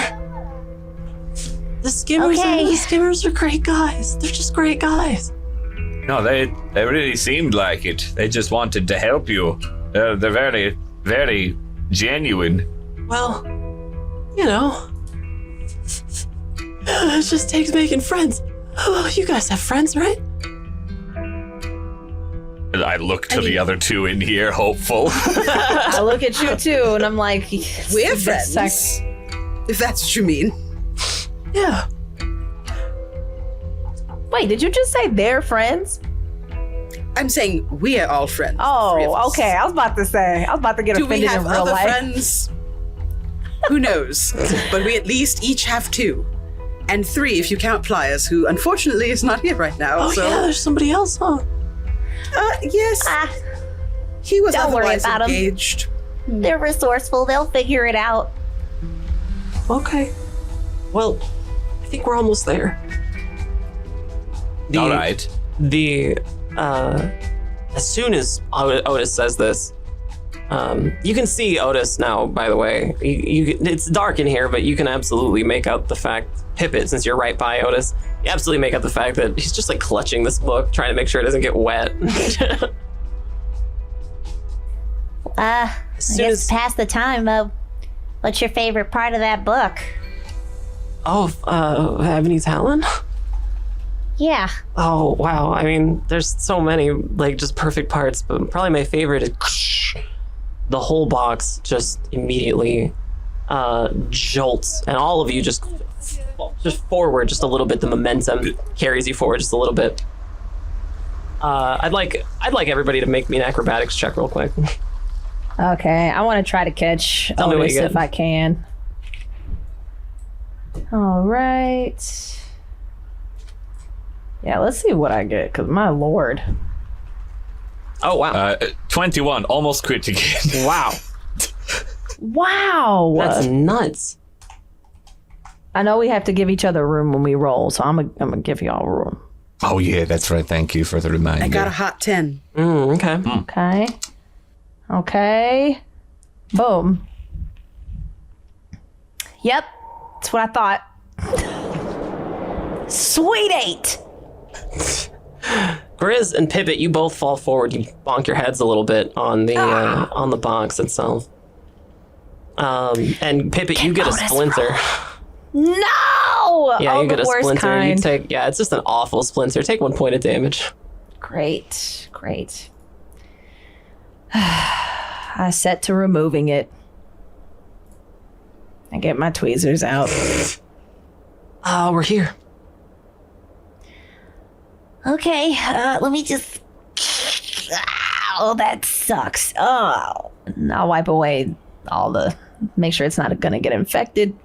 The skimmers are great guys. They're just great guys. No, they really seemed like it. They just wanted to help you. They're very, very genuine. Well, you know, it just takes making friends. Oh, you guys have friends, right? I look to the other two in here, hopeful. I look at you too, and I'm like, we're friends. If that's what you mean. Yeah. Wait, did you just say they're friends? I'm saying we're all friends. Oh, okay. I was about to get Do we offended have in real other life. friends? Who knows? But we at least each have 2. And 3 if you count Pliers, who unfortunately is not here right now. Oh, so. yeah, there's somebody else, huh? Yes. He was Don't worry otherwise about him. engaged. They're resourceful. They'll figure it out. Okay. Well, I think we're almost there. All right. As soon as Otis says this, you can see Otis now, by the way. It's dark in here, but you can absolutely make out the fact, Pippet, since you're right by Otis, you absolutely make out the fact that he's just like clutching this book, trying to make sure it doesn't get wet. I guess past the time. What's your favorite part of that book? Oh, Ebony's Howlin'? Yeah. Oh, wow. I mean, there's so many, like, just perfect parts, but probably my favorite is the whole box just immediately jolts, and all of you just forward just a little bit. The momentum carries you forward just a little bit. I'd like everybody to make me an acrobatics check real quick. Okay, I want to try to catch Tell me what Otis you get. if I can. All right. Yeah, let's see what I get, because my lord. Oh, wow. 21, almost crit again. Wow. Wow. That's nuts. I know we have to give each other room when we roll, so I'm gonna give y'all room. Oh, yeah, that's right. Thank you for the reminder. I got a hot 10. Okay. Okay. Boom. Yep. That's what I thought. Sweet 8. Grizz and Pippet, you both fall forward. You bonk your heads a little bit on the box itself. And Pippet, you get a splinter. No! Yeah, you get a worst splinter. Kind. You take it's just an awful splinter. Take 1 point of damage. Great. I set to removing it. I get my tweezers out. We're here. Okay, let me just... Oh, that sucks. Oh. And I'll wipe away make sure it's not gonna get infected.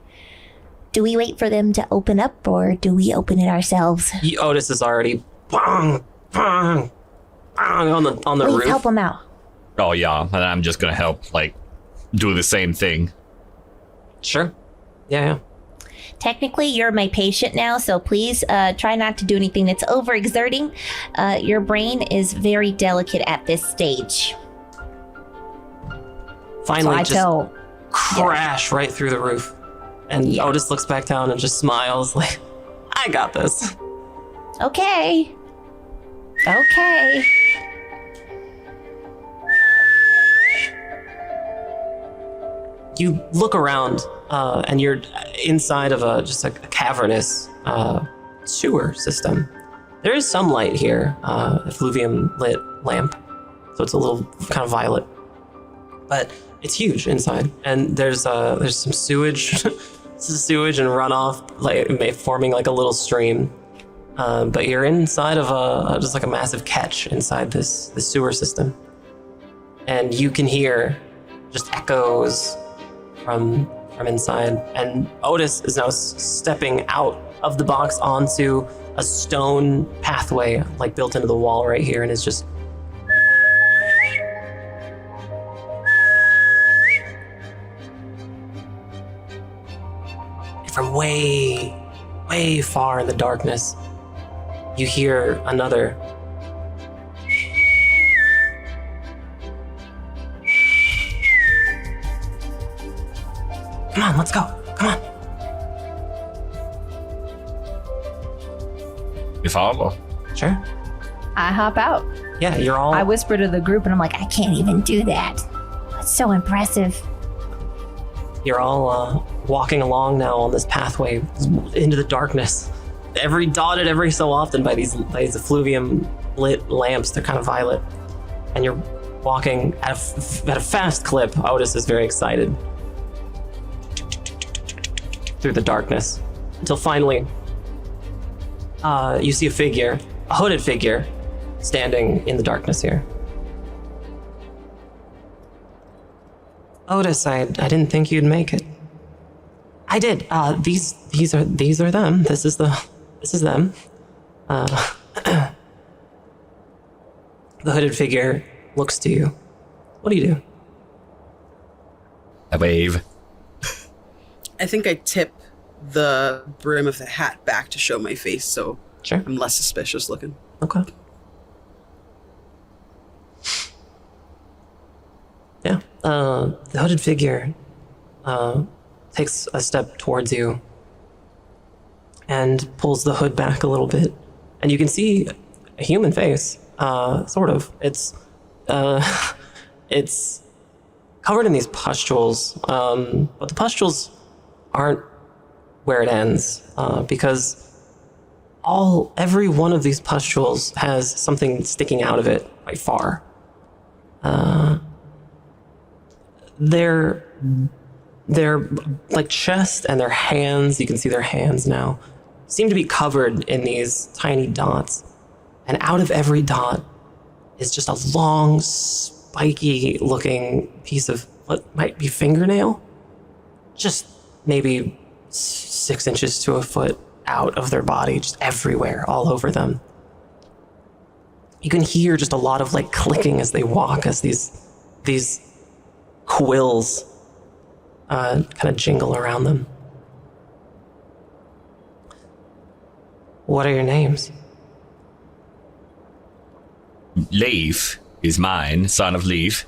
Do we wait for them to open up, or do we open it ourselves? Otis is already bang, bang, bang on the Please roof. help them out. Oh yeah, and I'm just gonna help, like, do the same thing. Sure. Yeah. Technically, you're my patient now, so please try not to do anything that's overexerting. Your brain is very delicate at this stage. Finally, I just tell. crash right through the roof. And Otis looks back down and just smiles like, I got this. Okay. Okay. You look around, and you're inside of just a cavernous sewer system. There is some light here, effluvium lit lamp, so it's a little kind of violet, but it's huge inside. And there's some sewage, sewage and runoff, like forming like a little stream. But you're inside of just like a massive catch inside this sewer system, and you can hear just echoes from inside. And Otis is now stepping out of the box onto a stone pathway like built into the wall right here, and is just from way far in the darkness, you hear another come on, let's go. Come on. You follow? Sure. I hop out. Yeah, you're all I whisper to the group and I'm like, I can't even do that. That's so impressive. You're all walking along now on this pathway into the darkness. Dotted every so often by these effluvium lit lamps. They're kind of violet, and you're walking at a fast clip. Otis is very excited through the darkness until finally you see a hooded figure, standing in the darkness here. Otis, I didn't think you'd make it. I did. These are them. This is them. The hooded figure looks to you. What do you do? I wave. I think I tip the brim of the hat back to show my face, so Sure. I'm less suspicious looking. Okay. Yeah. The hooded figure takes a step towards you and pulls the hood back a little bit, and you can see a human face. Sort of. It's covered in these pustules, but the pustules aren't where it ends, because every one of these pustules has something sticking out of it quite far. Their like chest and their hands, you can see their hands now, seem to be covered in these tiny dots. And out of every dot is just a long, spiky looking piece of what might be fingernail. Just maybe 6 inches to a foot out of their body, just everywhere, all over them. You can hear just a lot of like clicking as they walk, as these quills kind of jingle around them. What are your names? Leaf is mine, son of Leaf.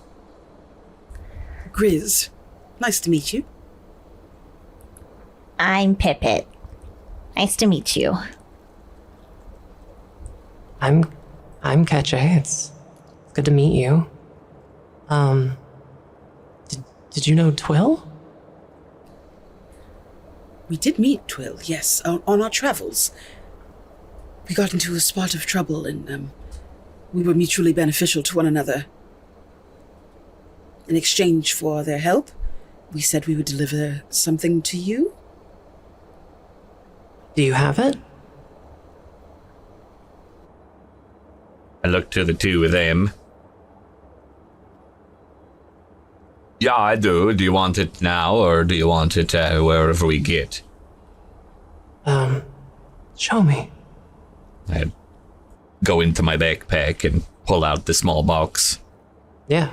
Grizz, nice to meet you. I'm Pipit. Nice to meet you. I'm Ketche. It's good to meet you. Did you know Twill? We did meet Twill, yes, on our travels. We got into a spot of trouble and we were mutually beneficial to one another. In exchange for their help, we said we would deliver something to you. Do you have it? I look to the two of them. Yeah, I do. Do you want it now, or do you want it wherever we get? Show me. I go into my backpack and pull out the small box. Yeah.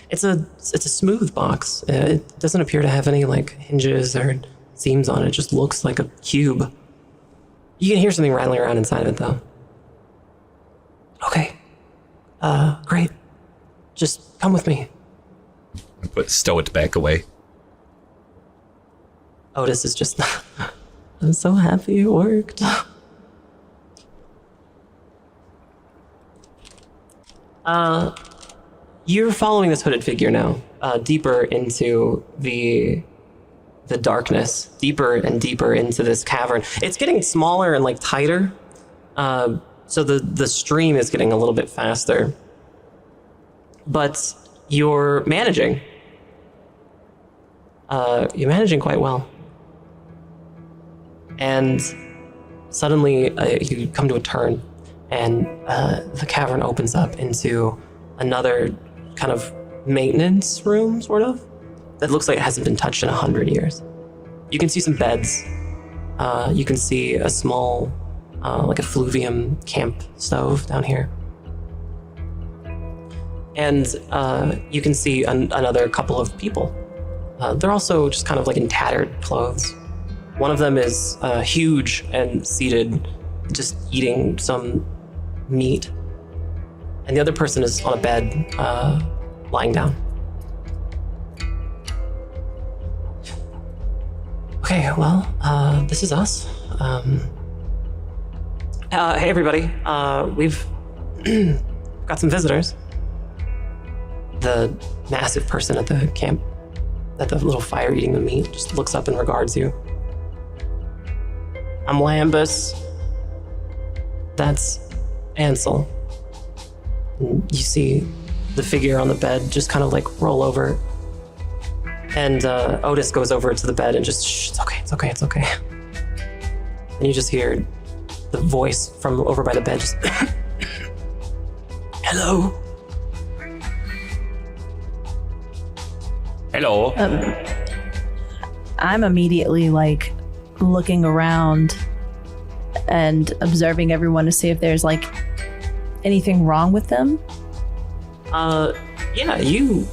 It's a smooth box. It doesn't appear to have any like hinges or seams on it. It just looks like a cube. You can hear something rattling around inside of it though. Okay. Great. Just come with me. I stow it back away. Otis is just I'm so happy it worked. You're following this hooded figure now, deeper into the darkness, deeper and deeper into this cavern. It's getting smaller and like tighter, so the stream is getting a little bit faster. But you're managing. You're managing quite well. And suddenly you come to a turn, and the cavern opens up into another kind of maintenance room, sort of, that looks like it hasn't been touched in 100 years. You can see some beds. You can see a small, like a fluvium camp stove down here. And you can see another couple of people. They're also just kind of like in tattered clothes. One of them is huge and seated, just eating some meat. And the other person is on a bed, lying down. Okay, well, this is us. Hey, everybody. We've got some visitors. The massive person at the camp, at the little fire eating the meat, just looks up and regards you. I'm Lambus. That's Ansel. You see the figure on the bed just kind of like roll over. And Otis goes over to the bed and just, shh, it's okay. And you just hear the voice from over by the bed just, hello. Hello. I'm immediately like looking around and observing everyone to see if there's like anything wrong with them. Yeah, you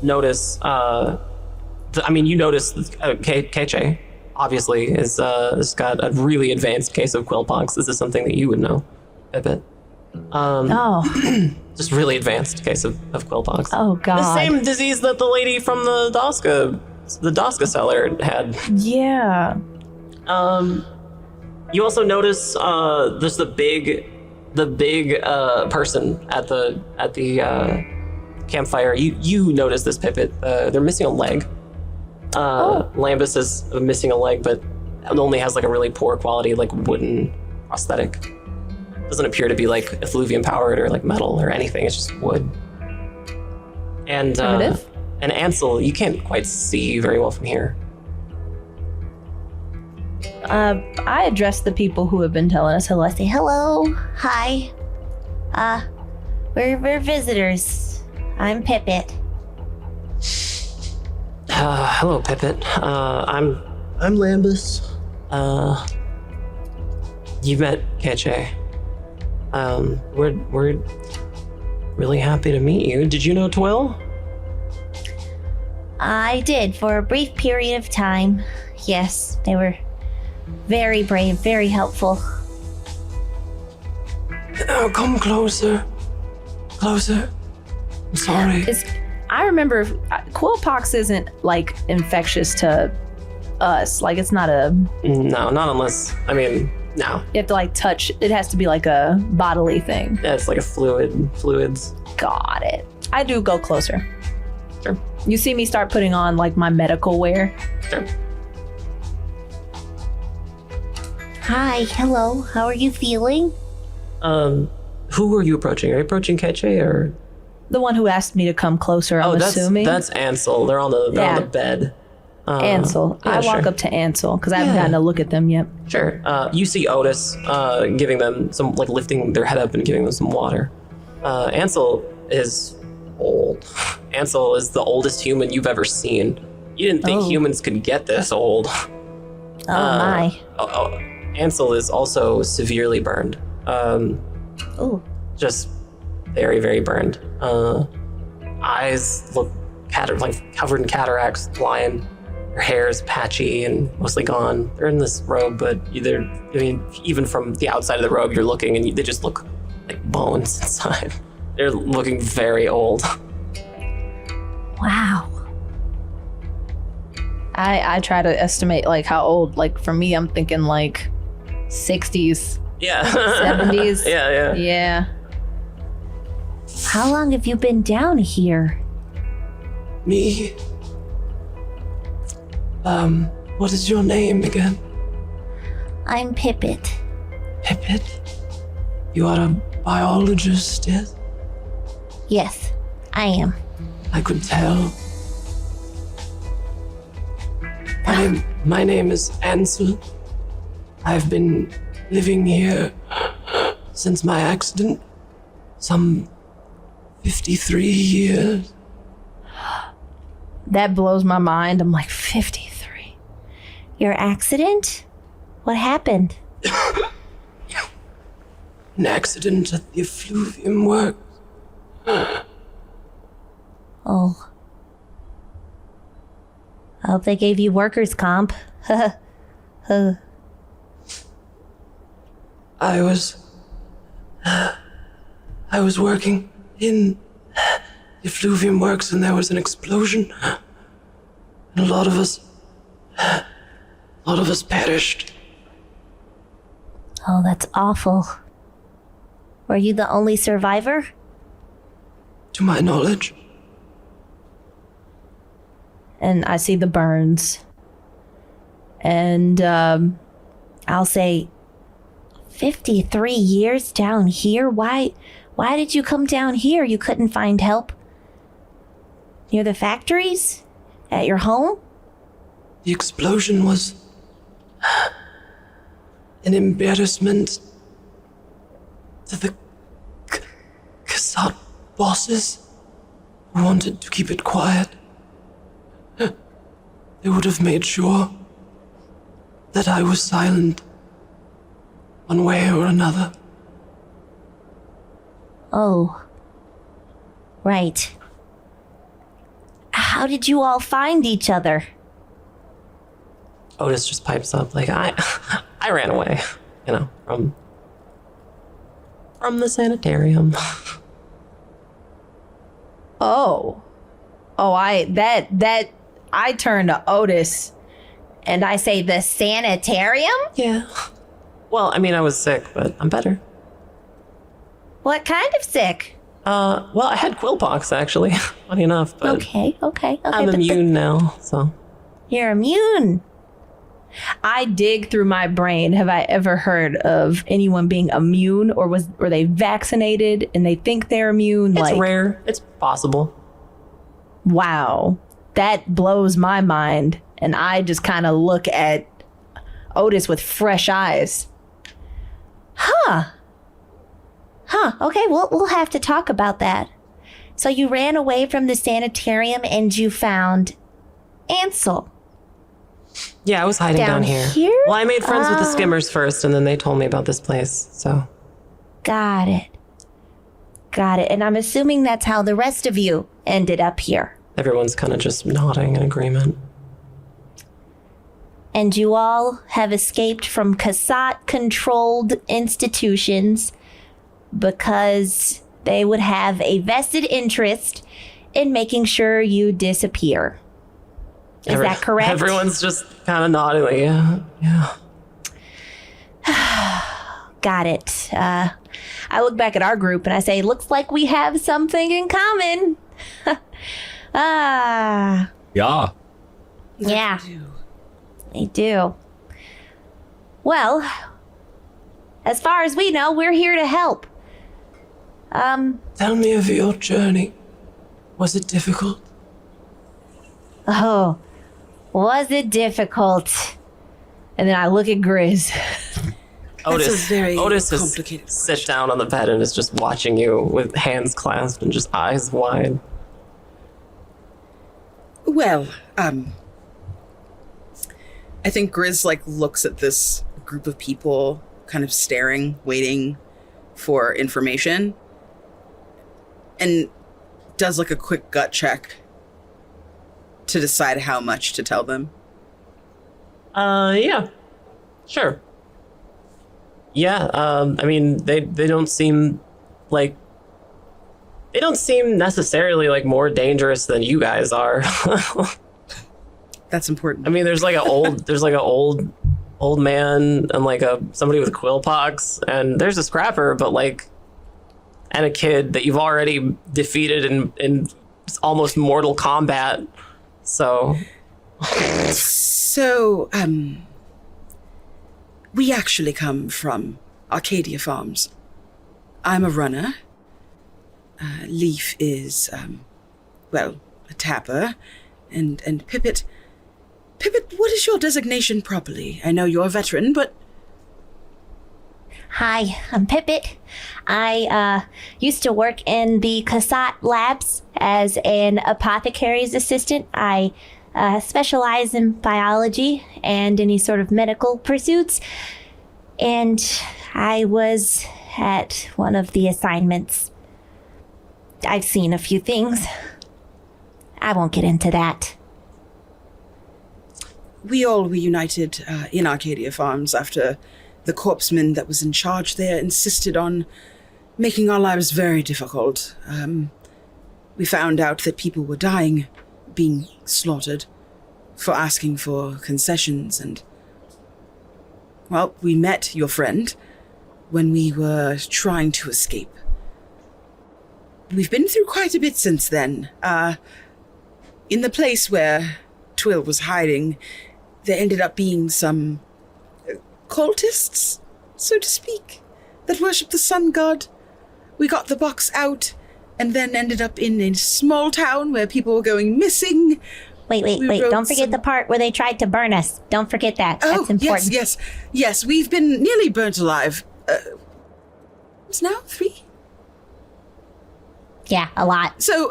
notice. You notice Keche obviously has got a really advanced case of quillpox. This is something that you would know a bit. Just really advanced case of quillpox. Oh God. The same disease that the lady from the Doska cellar had. Yeah. You also notice there's the big person at the campfire. You notice this pipit. They're missing a leg. Lambus is missing a leg, but it only has like a really poor quality like wooden prosthetic. Doesn't appear to be like effluvium powered or like metal or anything. It's just wood. And and Ansel, you can't quite see very well from here. I address the people who have been telling us hello. I say hello, hi. We're visitors. I'm Pipit. Hello, Pipit. I'm Lambus. You met Keche. We're really happy to meet you. Did you know Twill? I did, for a brief period of time. Yes, they were very brave, very helpful. Oh, come closer. Closer. I'm sorry. I remember quillpox isn't like infectious to us. Like it's not a. No, not unless. No. You have to like touch. It has to be like a bodily thing. Yeah, it's like a fluids. Got it. I do go closer. Sure. You see me start putting on like my medical wear. Sure. Hi, hello. How are you feeling? Who are you approaching? Are you approaching Keche or? The one who asked me to come closer, I'm assuming. That's Ansel. They're on the bed. Ansel. Yeah, I walk sure. up to Ansel because I haven't gotten a look at them yet. Sure. You see Otis giving them some, like lifting their head up and giving them some water. Ansel is old. Ansel is the oldest human you've ever seen. You didn't think humans could get this old. my. Ansel is also severely burned. Ooh. Just very, very burned. Eyes look covered in cataracts, blind. Her hair is patchy and mostly gone. They're in this robe, but even from the outside of the robe, you're looking and they just look like bones inside. They're looking very old. Wow. I try to estimate like how old. Like for me, I'm thinking like 60s, Yeah. 70s. Yeah. Yeah. How long have you been down here? Me? What is your name again? I'm Pippet. Pippet? You are a biologist, yes? Yes, I am. I could tell. My name is Ansel. I've been living here since my accident. Some 53 years. That blows my mind. I'm like 53. Your accident? What happened? An accident at the effluvium works. Oh. I hope they gave you workers' comp. I was working in the effluvium works and there was an explosion. And a lot of us perished. Oh, that's awful. Were you the only survivor? To my knowledge. And I see the burns. And I'll say 53 years down here? Why did you come down here? You couldn't find help near the factories? At your home? The explosion was an embarrassment to the Cassat bosses who wanted to keep it quiet. They would have made sure that I was silent one way or another. Oh. Right. How did you all find each other? Otis just pipes up like, I ran away, from the sanitarium. I turn to Otis and I say, the sanitarium? Yeah. Well, I was sick, but I'm better. What kind of sick? Well, I had quillpox, actually. Funny enough, but Okay. I'm immune now, so. You're immune. I dig through my brain. Have I ever heard of anyone being immune, or were they vaccinated and they think they're immune? It's rare. It's possible. Wow. That blows my mind. And I just kind of look at Otis with fresh eyes. Okay, we'll have to talk about that. So you ran away from the sanitarium and you found Ansel. Yeah, I was hiding down here. Well, I made friends with the skimmers first, and then they told me about this place, so. Got it. And I'm assuming that's how the rest of you ended up here. Everyone's kind of just nodding in agreement. And you all have escaped from Cassat-controlled institutions because they would have a vested interest in making sure you disappear. Is that correct? Everyone's just kind of nodding like, yeah. Got it. I look back at our group and I say, looks like we have something in common. Yeah. Yeah. They do. Well, as far as we know, we're here to help. Tell me of your journey. Was it difficult? Oh, was it difficult? And then I look at Grizz. Otis, a very Otis complicated is sit down on the bed and is just watching you with hands clasped and just eyes wide. I think Grizz like looks at this group of people kind of staring, waiting for information, and does like a quick gut check to decide how much to tell them. Yeah. Sure. Yeah, I mean, they don't seem like... They don't seem necessarily, like, more dangerous than you guys are. That's important. I mean, there's like an old man and like somebody with quill pox, and there's a scrapper, but like, and a kid that you've already defeated in almost mortal combat. So we actually come from Arcadia Farms. I'm a runner. Leaf is, a tapper. And Pippet, what is your designation properly? I know you're a veteran, but... Hi, I'm Pippet. I used to work in the Cassat labs as an apothecary's assistant. I specialize in biology and any sort of medical pursuits. And I was at one of the assignments. I've seen a few things. I won't get into that. We all reunited in Arcadia Farms after the corpsman that was in charge there insisted on making our lives very difficult. We found out that people were dying, being slaughtered, for asking for concessions, and... Well, we met your friend when we were trying to escape. We've been through quite a bit since then. In the place where Twill was hiding, there ended up being some cultists, so to speak, that worship the sun god. We got the box out and then ended up in a small town where people were going missing. Wait. Don't forget the part where they tried to burn us. Don't forget that. That's important. Yes. We've been nearly burnt alive. It's now 3? Yeah, a lot. So,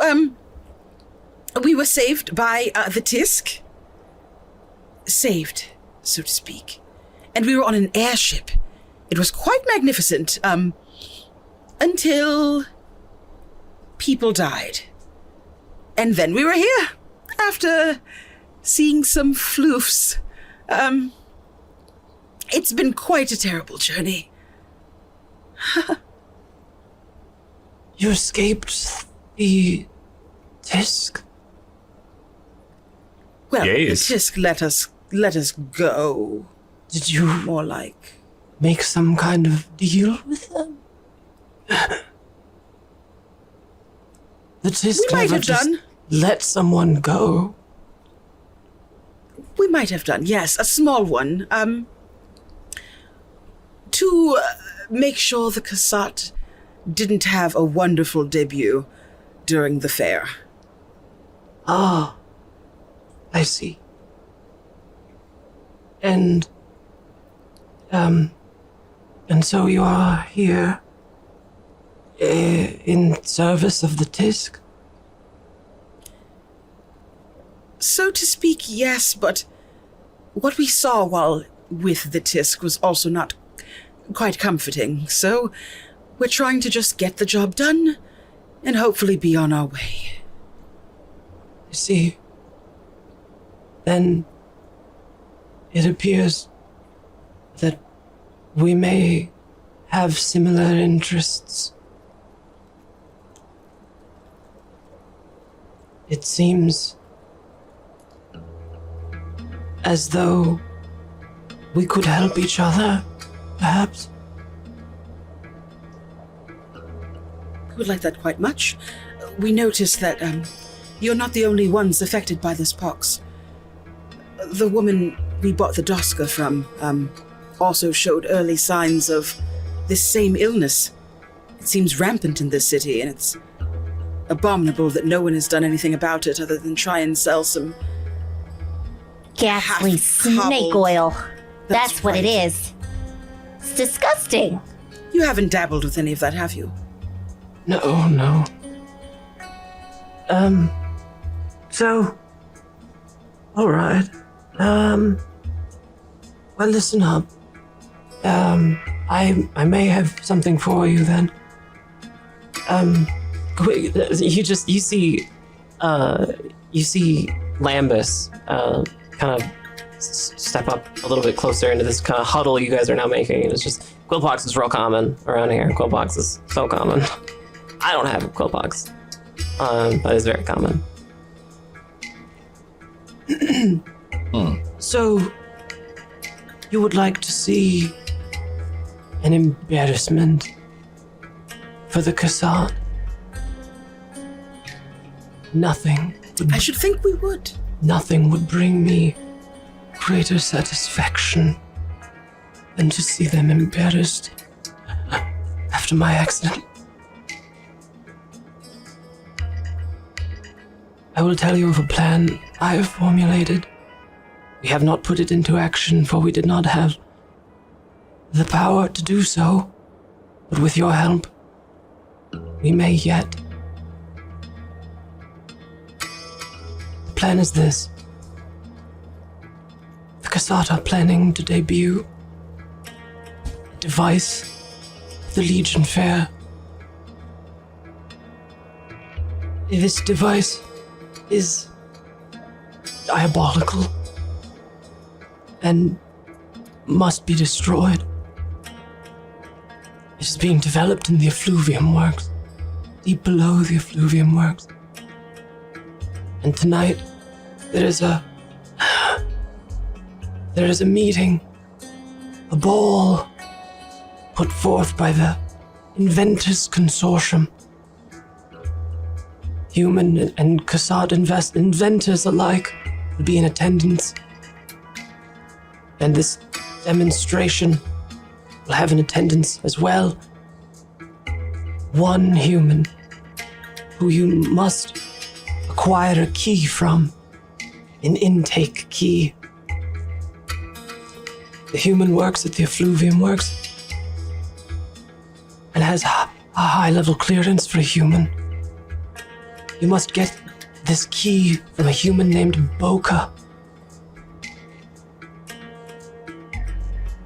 we were saved by the Tisk. Saved, so to speak. And we were on an airship. It was quite magnificent, until people died. And then we were here, after seeing some floofs. It's been quite a terrible journey. you escaped the Tisk? Well, Yes. the Tisk let us go. Did you More like... make some kind of deal with them? The Tisk We might never have just done. let someone go. We might have done, yes, a small one. To make sure the Cassat didn't have a wonderful debut during the fair. Ah, I see. And so you are here in service of the Tisk? So to speak, yes, but what we saw while with the Tisk was also not quite comforting, so we're trying to just get the job done and hopefully be on our way. I see. Then it appears that we may have similar interests. It seems as though we could help each other, perhaps. I would like that quite much. We noticed that you're not the only ones affected by this pox. The woman we bought the Doska from also showed early signs of this same illness. It seems rampant in this city, and it's abominable that no one has done anything about it other than try and sell some... Ghastly snake half-cobbled- oil. That's That's what it right. is. It's disgusting. You haven't dabbled with any of that, have you? No. So, all right. Well, listen up. I may have something for you then. You see Lambus kind of step up a little bit closer into this kind of huddle you guys are now making. And it's just, Quillpox is real common around here. Quillpox is so common. I don't have Quillpox, but it's very common. So, you would like to see an embarrassment for the Kassan? Nothing. I should think we would. Nothing would bring me greater satisfaction than to see them embarrassed after my accident. I will tell you of a plan I have formulated. We have not put it into action, for we did not have the power to do so. But with your help, we may yet. The plan is this. The Kasat are planning to debut a device of the Legion Fair. This device is diabolical and must be destroyed. It is being developed in the effluvium works, deep below the effluvium works. And tonight, there is a meeting, a ball put forth by the Inventors Consortium. Human and Kasad inventors alike will be in attendance. And this demonstration will have in attendance as well one human who you must acquire a key from, an intake key. The human works at the effluvium works and has a high-level clearance for a human. You must get this key from a human named Boka.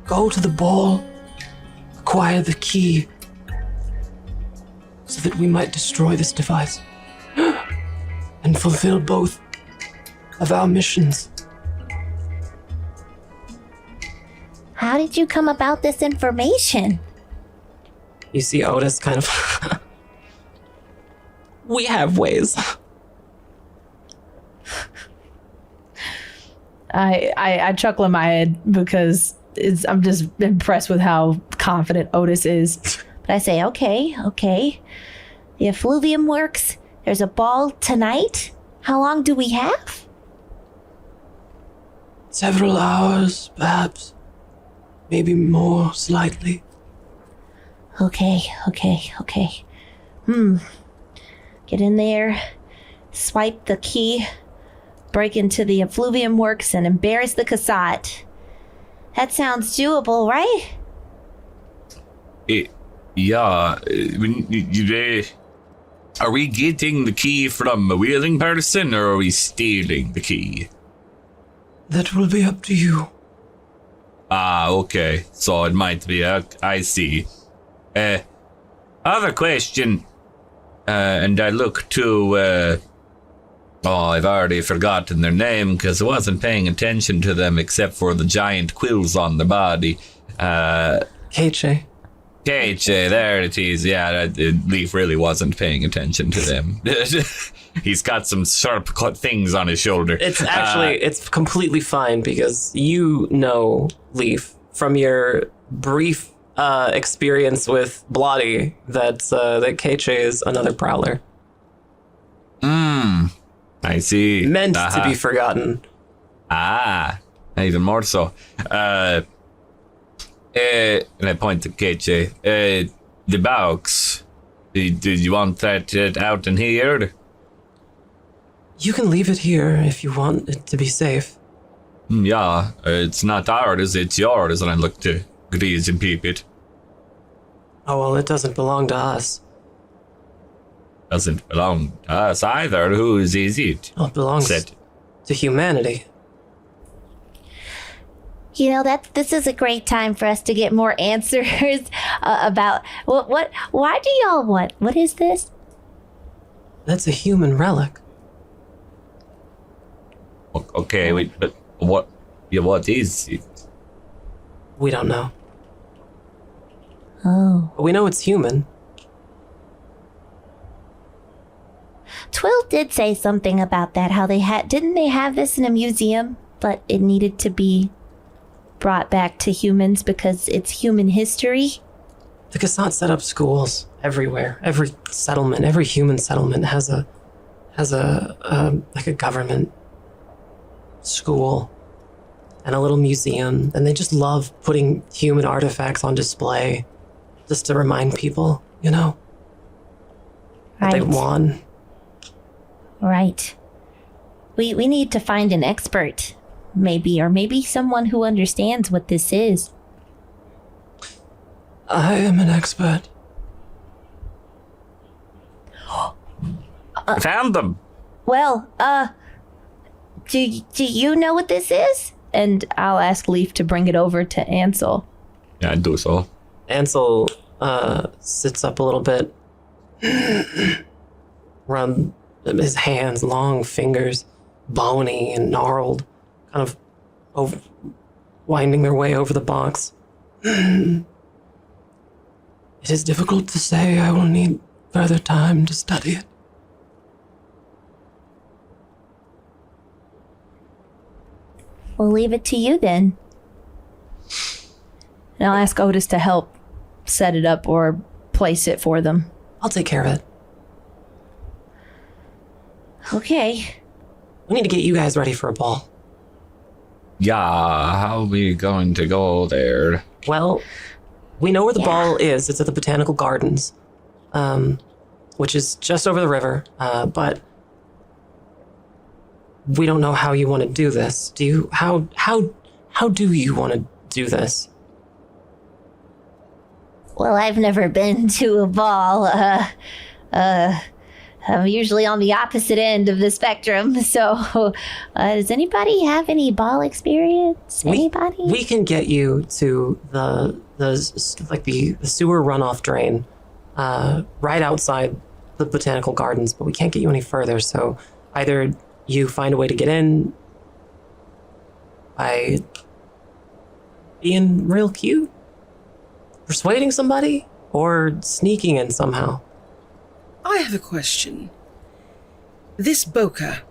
Go to the ball, acquire the key, so that we might destroy this device and fulfill both of our missions. How did you come about this information? You see Otis kind of... We have ways. I chuckle in my head because I'm just impressed with how confident Otis is. But I say, okay. The effluvium works. There's a ball tonight. How long do we have? Several hours, perhaps. Maybe more, slightly. Okay. Get in there, swipe the key, break into the effluvium works, and embarrass the Kasat. That sounds doable, right? Yeah. Are we getting the key from a willing person, or are we stealing the key? That will be up to you. Ah, okay. So it might be. I see. Other question. And I look to, I've already forgotten their name because I wasn't paying attention to them except for the giant quills on their body. Keiche, there it is. Yeah, Leaf really wasn't paying attention to them. He's got some sharp things on his shoulder. It's actually, it's completely fine because you know Leaf from your brief experience with Blotty that Keiche is another prowler. I see. Meant to be forgotten. Even more so. And I point to Keiche. The box. Did you want that out in here? You can leave it here if you want it to be safe. Yeah, it's not ours, it's yours, and I look to Grease and peep it. Oh, well, it doesn't belong to us. Doesn't belong to us either. Whose is it? Oh, it belongs to humanity. You know, this is a great time for us to get more answers about why do y'all want? What is this? That's a human relic. Okay, wait, but what? Yeah, what is it? We don't know. Oh. But we know it's human. Twill did say something about that, how didn't they have this in a museum, but it needed to be brought back to humans because it's human history? The Cassant set up schools everywhere. Every settlement, every human settlement has a like a government school and a little museum, and they just love putting human artifacts on display just to remind people, you know, that they won. Right. We need to find an expert, maybe someone who understands what this is. I am an expert. I found them. Well, do you know what this is? And I'll ask Leaf to bring it over to Ansel. Yeah, I do so. Ansel sits up a little bit. Run his hands, long fingers, bony and gnarled, kind of winding their way over the box. It is difficult to say. I will need further time to study it. We'll leave it to you then. And I'll ask Otis to help set it up or place it for them. I'll take care of it. Okay. We need to get you guys ready for a ball. Yeah, how are we going to go there? Well, we know where the ball is. It's at the Botanical Gardens, which is just over the river. But we don't know how you want to do this. Do you? How do you want to do this? Well, I've never been to a ball. I'm usually on the opposite end of the spectrum. So, does anybody have any ball experience? Anybody? We can get you to the sewer runoff drain, right outside the Botanical Gardens, but we can't get you any further. So, either you find a way to get in by being real cute, persuading somebody, or sneaking in somehow. I have a question. This Boca,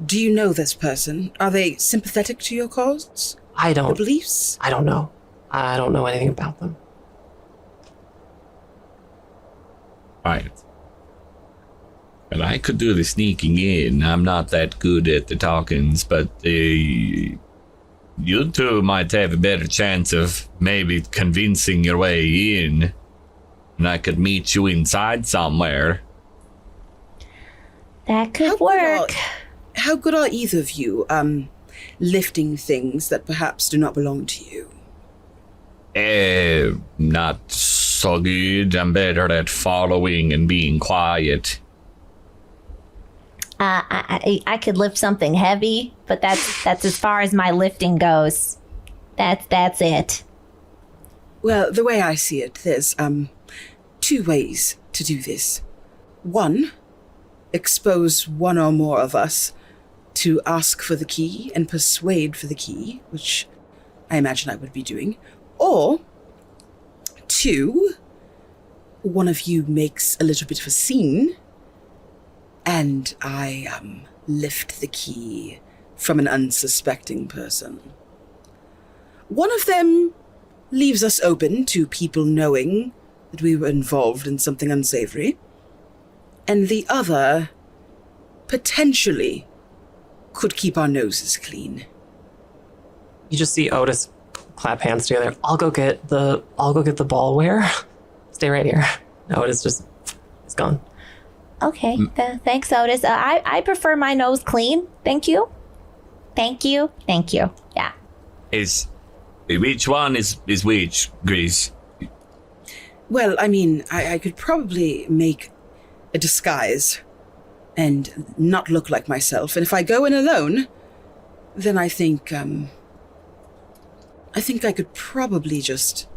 do you know this person? Are they sympathetic to your cause? Your beliefs? I don't know. I don't know anything about them. Right. Well, I could do the sneaking in. I'm not that good at the talkings, but you two might have a better chance of maybe convincing your way in. And I could meet you inside somewhere. That could work. How good are either of you, lifting things that perhaps do not belong to you? Not so good. I'm better at following and being quiet. I could lift something heavy, but that's as far as my lifting goes. That's it. Well, the way I see it, there's two ways to do this. One, expose one or more of us to ask for the key and persuade for the key, which I imagine I would be doing. Or two, one of you makes a little bit of a scene and I lift the key from an unsuspecting person. One of them leaves us open to people knowing that we were involved in something unsavory, and the other potentially could keep our noses clean. You just see Otis clap hands together. I'll go get the ballware. Stay right here. Otis just is gone. Okay. Thanks, Otis. I prefer my nose clean. Thank you. Thank you. Thank you. Yeah. Which one is which, Grease? Well, I mean, I could probably make a disguise and not look like myself. And if I go in alone, then I think I think I could probably just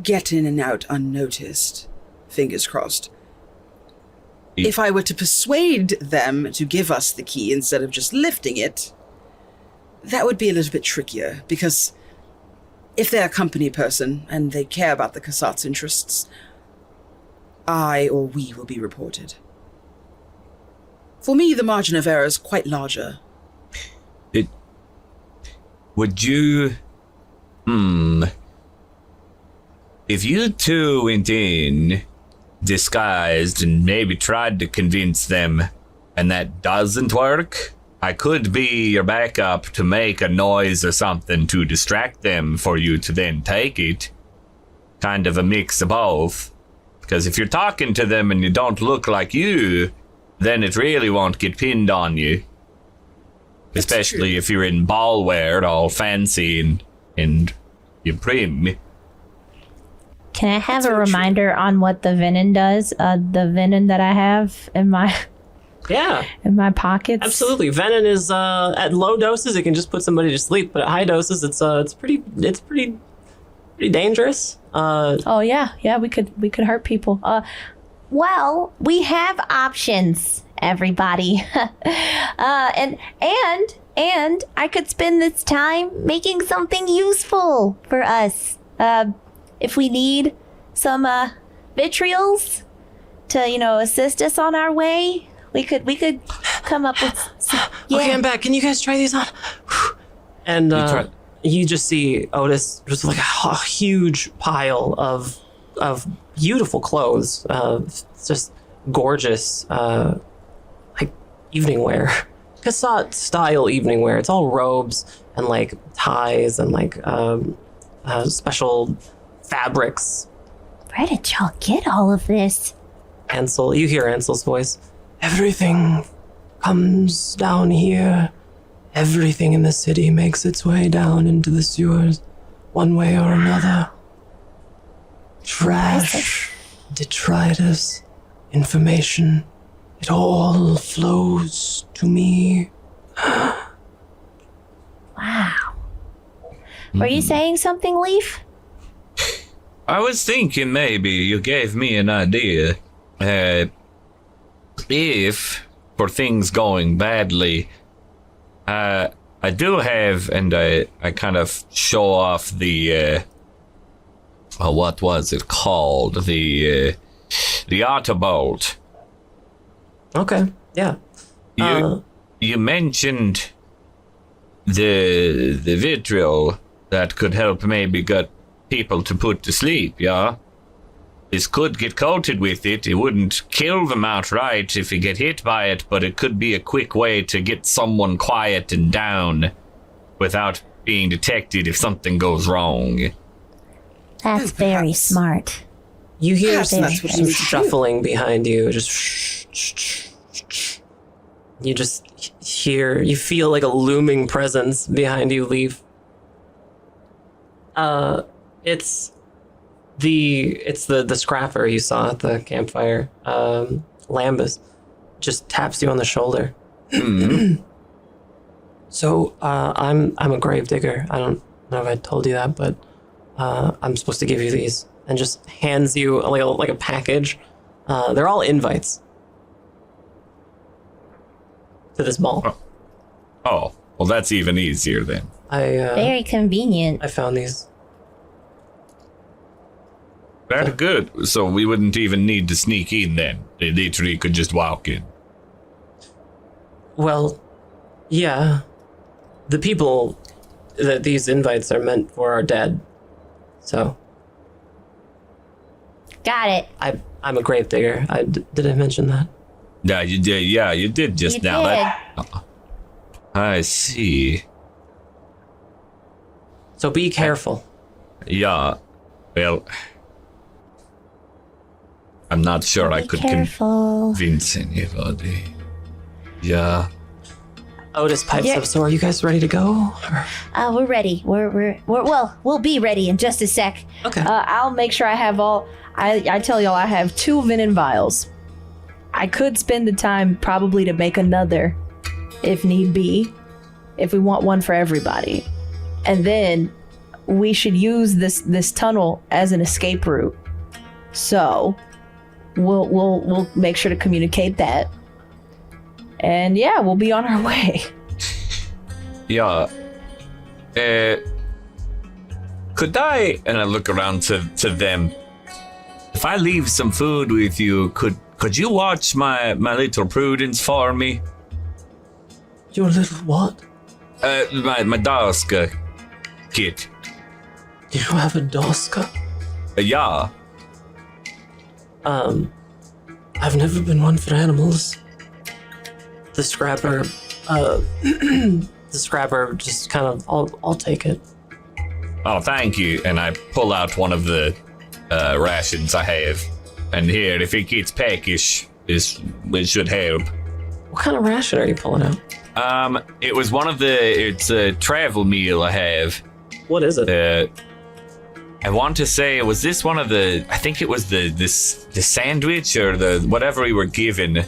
get in and out unnoticed. Fingers crossed. If I were to persuade them to give us the key instead of just lifting it, that would be a little bit trickier, because if they're a company person and they care about the Cassat's interests, I or we will be reported. For me, the margin of error is quite larger. Would you... If you two went in disguised and maybe tried to convince them, and that doesn't work, I could be your backup to make a noise or something to distract them for you to then take it. Kind of a mix of both. Because if you're talking to them and you don't look like you, then it really won't get pinned on you. Especially if you're in ball wear, all fancy and you're prim. Can I have a reminder on what the venom does? The venom that I have in my pockets. Absolutely. Venom is at low doses it can just put somebody to sleep, but at high doses it's pretty dangerous. Oh yeah, we could hurt people. Well, we have options, everybody. And I could spend this time making something useful for us. If we need some vitrials to, assist us on our way, we could come up with some, yeah. Okay, I'm back. Can you guys try these on? And you just see Otis just like a huge pile of beautiful clothes, just gorgeous, like evening wear, Cassat style evening wear. It's all robes and like ties and like special fabrics. Where did y'all get all of this? Ansel, you hear Ansel's voice. Everything comes down here. Everything in the city makes its way down into the sewers, one way or another. Trash, detritus, information. It all flows to me. Wow. Were you saying something, Leaf? I was thinking maybe you gave me an idea. If, for things going badly, I do have, and I kind of show off the, what was it called? The Autobolt. Okay, yeah. You mentioned the vitriol that could help maybe get people to put to sleep, yeah? This could get coated with it. It wouldn't kill them outright if you get hit by it, but it could be a quick way to get someone quiet and down without being detected if something goes wrong. That's very smart. You hear some some shuffling behind you. You just you feel like a looming presence behind you, Leaf. It's the scrapper you saw at the campfire. Lambus just taps you on the shoulder. Mm-hmm. So I'm a gravedigger. I don't know if I told you that, but I'm supposed to give you these, and just hands you like a package. They're all invites to this ball. Oh, well, that's even easier then. Very convenient. I found these. Very good. So we wouldn't even need to sneak in then. They literally could just walk in. Well, yeah. The people that these invites are meant for are dead. So. Got it. I'm a gravedigger. Did I mention that? Yeah, you did. Yeah, you did just You now. did. I see. So be careful. Yeah. Well, I'm not sure I Be could careful. convince anybody. Yeah. Otis pipes Yeah. up. So are you guys ready to go? Or- We're ready. We'll be ready in just a sec. Okay. I'll make sure I have all. I tell y'all I have 2 venom vials. I could spend the time probably to make another, if need be, if we want one for everybody. and then we should use this tunnel as an escape route. So we'll make sure to communicate that. And yeah, we'll be on our way. Yeah. Could I, and I look around to them, if I leave some food with you, could you watch my little Prudence for me? Your little what? My Daska kit. You have a Doska? Yeah. I've never been one for animals. The scrapper, just kind of, I'll take it. Oh, thank you. And I pull out one of the rations I have. And here, if it gets peckish, it should help. What kind of ration are you pulling out? It was it's a travel meal I have. What is it? I want to say, was this one of I think it was the sandwich or the whatever we were given.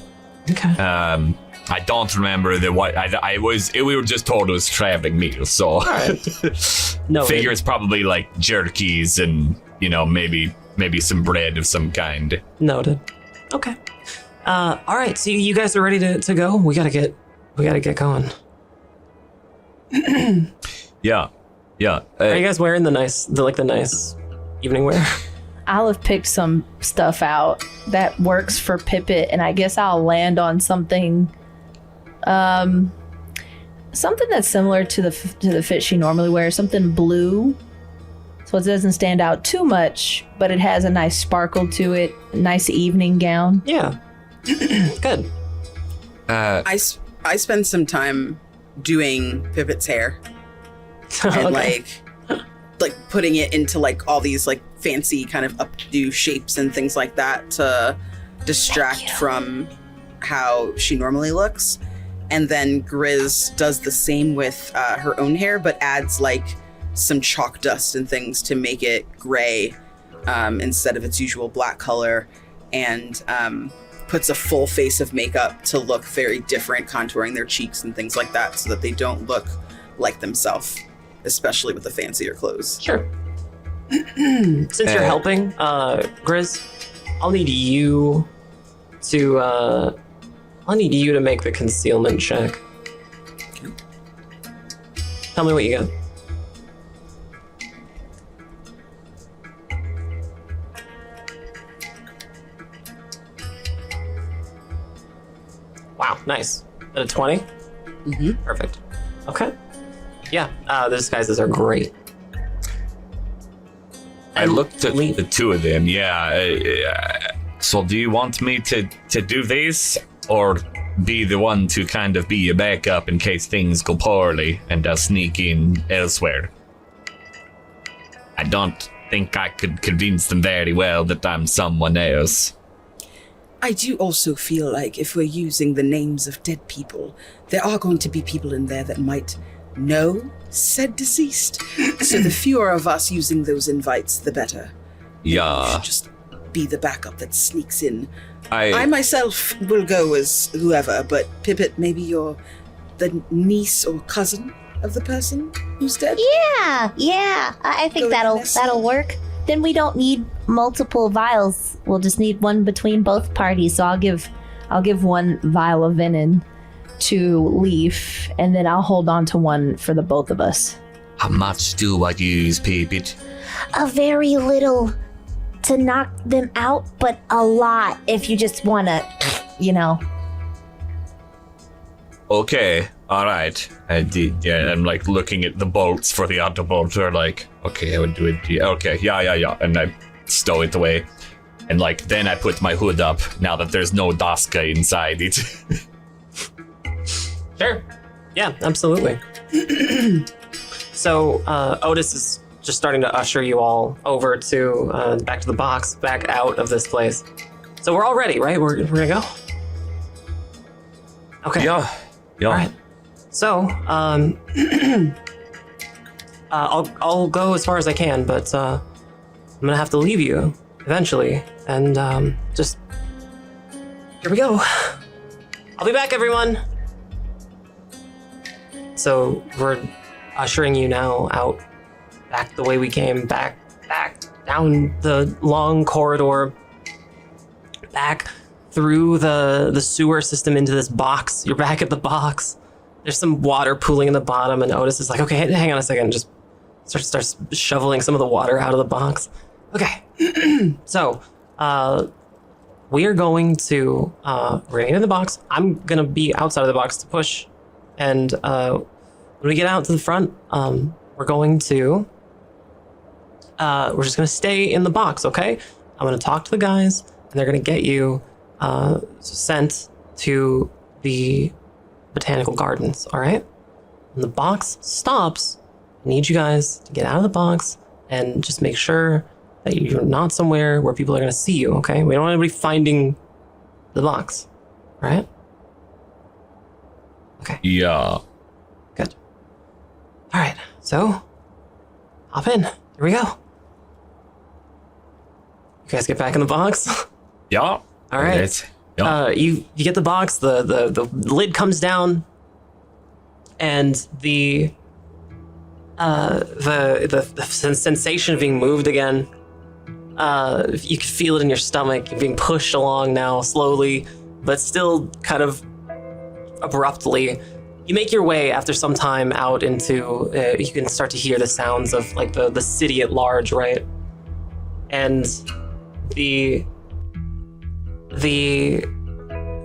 Okay. I don't remember we were just told it was traveling meal, so All right. No, figure it's probably like jerkies and, maybe some bread of some kind. Noted. Okay. All right. So you guys are ready to go? We gotta get going. Yeah. Are you guys wearing the nice evening wear? I'll have picked some stuff out that works for Pippet, and I guess I'll land on something that's similar to the fit she normally wears, something blue, so it doesn't stand out too much, but it has a nice sparkle to it, a nice evening gown. Yeah. Good. I spend some time doing Pippet's hair and Okay. like putting it into like all these like fancy kind of updo shapes and things like that to distract from how she normally looks. And then Grizz does the same with her own hair, but adds like some chalk dust and things to make it gray instead of its usual black color, and puts a full face of makeup to look very different, contouring their cheeks and things like that so that they don't look like themselves, especially with the fancier clothes. Sure. Since you're helping, Grizz, I'll need you to make the concealment check. Tell me what you got. Wow, nice. At a 20? Mm-hmm. Perfect. Okay. Yeah, the disguises are great. I looked at the two of them, yeah. So do you want me to do this, or be the one to kind of be a backup in case things go poorly and sneak in elsewhere? I don't think I could convince them very well that I'm someone else. I do also feel like if we're using the names of dead people, there are going to be people in there that might know said deceased. So the fewer of us using those invites, the better. Yeah. Just be the backup that sneaks in. I I myself will go as whoever, but Pippet, maybe you're the niece or cousin of the person who's dead? Yeah. I think Go that'll work. Then we don't need multiple vials. We'll just need one between both parties. So I'll give one vial of venom to Leaf, and then I'll hold on to one for the both of us. How much do I use, Pippet? A very little to knock them out, but a lot if you just wanna, Okay, alright. I did, yeah, I'm like looking at the bolts for the other bolts, or like, okay, I would do it, yeah, okay, yeah, and I stow it away. And like, then I put my hood up, now that there's no Daska inside it. Sure. Yeah, absolutely. So Otis is just starting to usher you all over to back to the box, back out of this place. So we're all ready, right? We're gonna go. Okay. Yeah. All right. So I'll go as far as I can, but I'm gonna have to leave you eventually, and just here we go. I'll be back, everyone. So we're ushering you now out, back the way we came, back down the long corridor, back through the sewer system into this box. You're back at the box. There's some water pooling in the bottom, and Otis is like, okay, hang on a second, just starts shoveling some of the water out of the box. Okay, so we are going to remain in the box. I'm gonna be outside of the box to push, and when we get out to the front, we're going to we're just gonna stay in the box. Okay, I'm gonna talk to the guys, and they're gonna get you sent to the botanical gardens. All right, when the box stops, I need you guys to get out of the box and just make sure that you're not somewhere where people are going to see you, okay? We don't want anybody finding the box, right? Okay. Yeah. Good. All right, so hop in. Here we go. You guys get back in the box? Yeah. All right. Yeah. You get the box, the lid comes down, and the sensation of being moved again, you can feel it in your stomach. You're being pushed along now slowly, but still kind of abruptly. You make your way after some time out into, you can start to hear the sounds of like the city at large, right? And the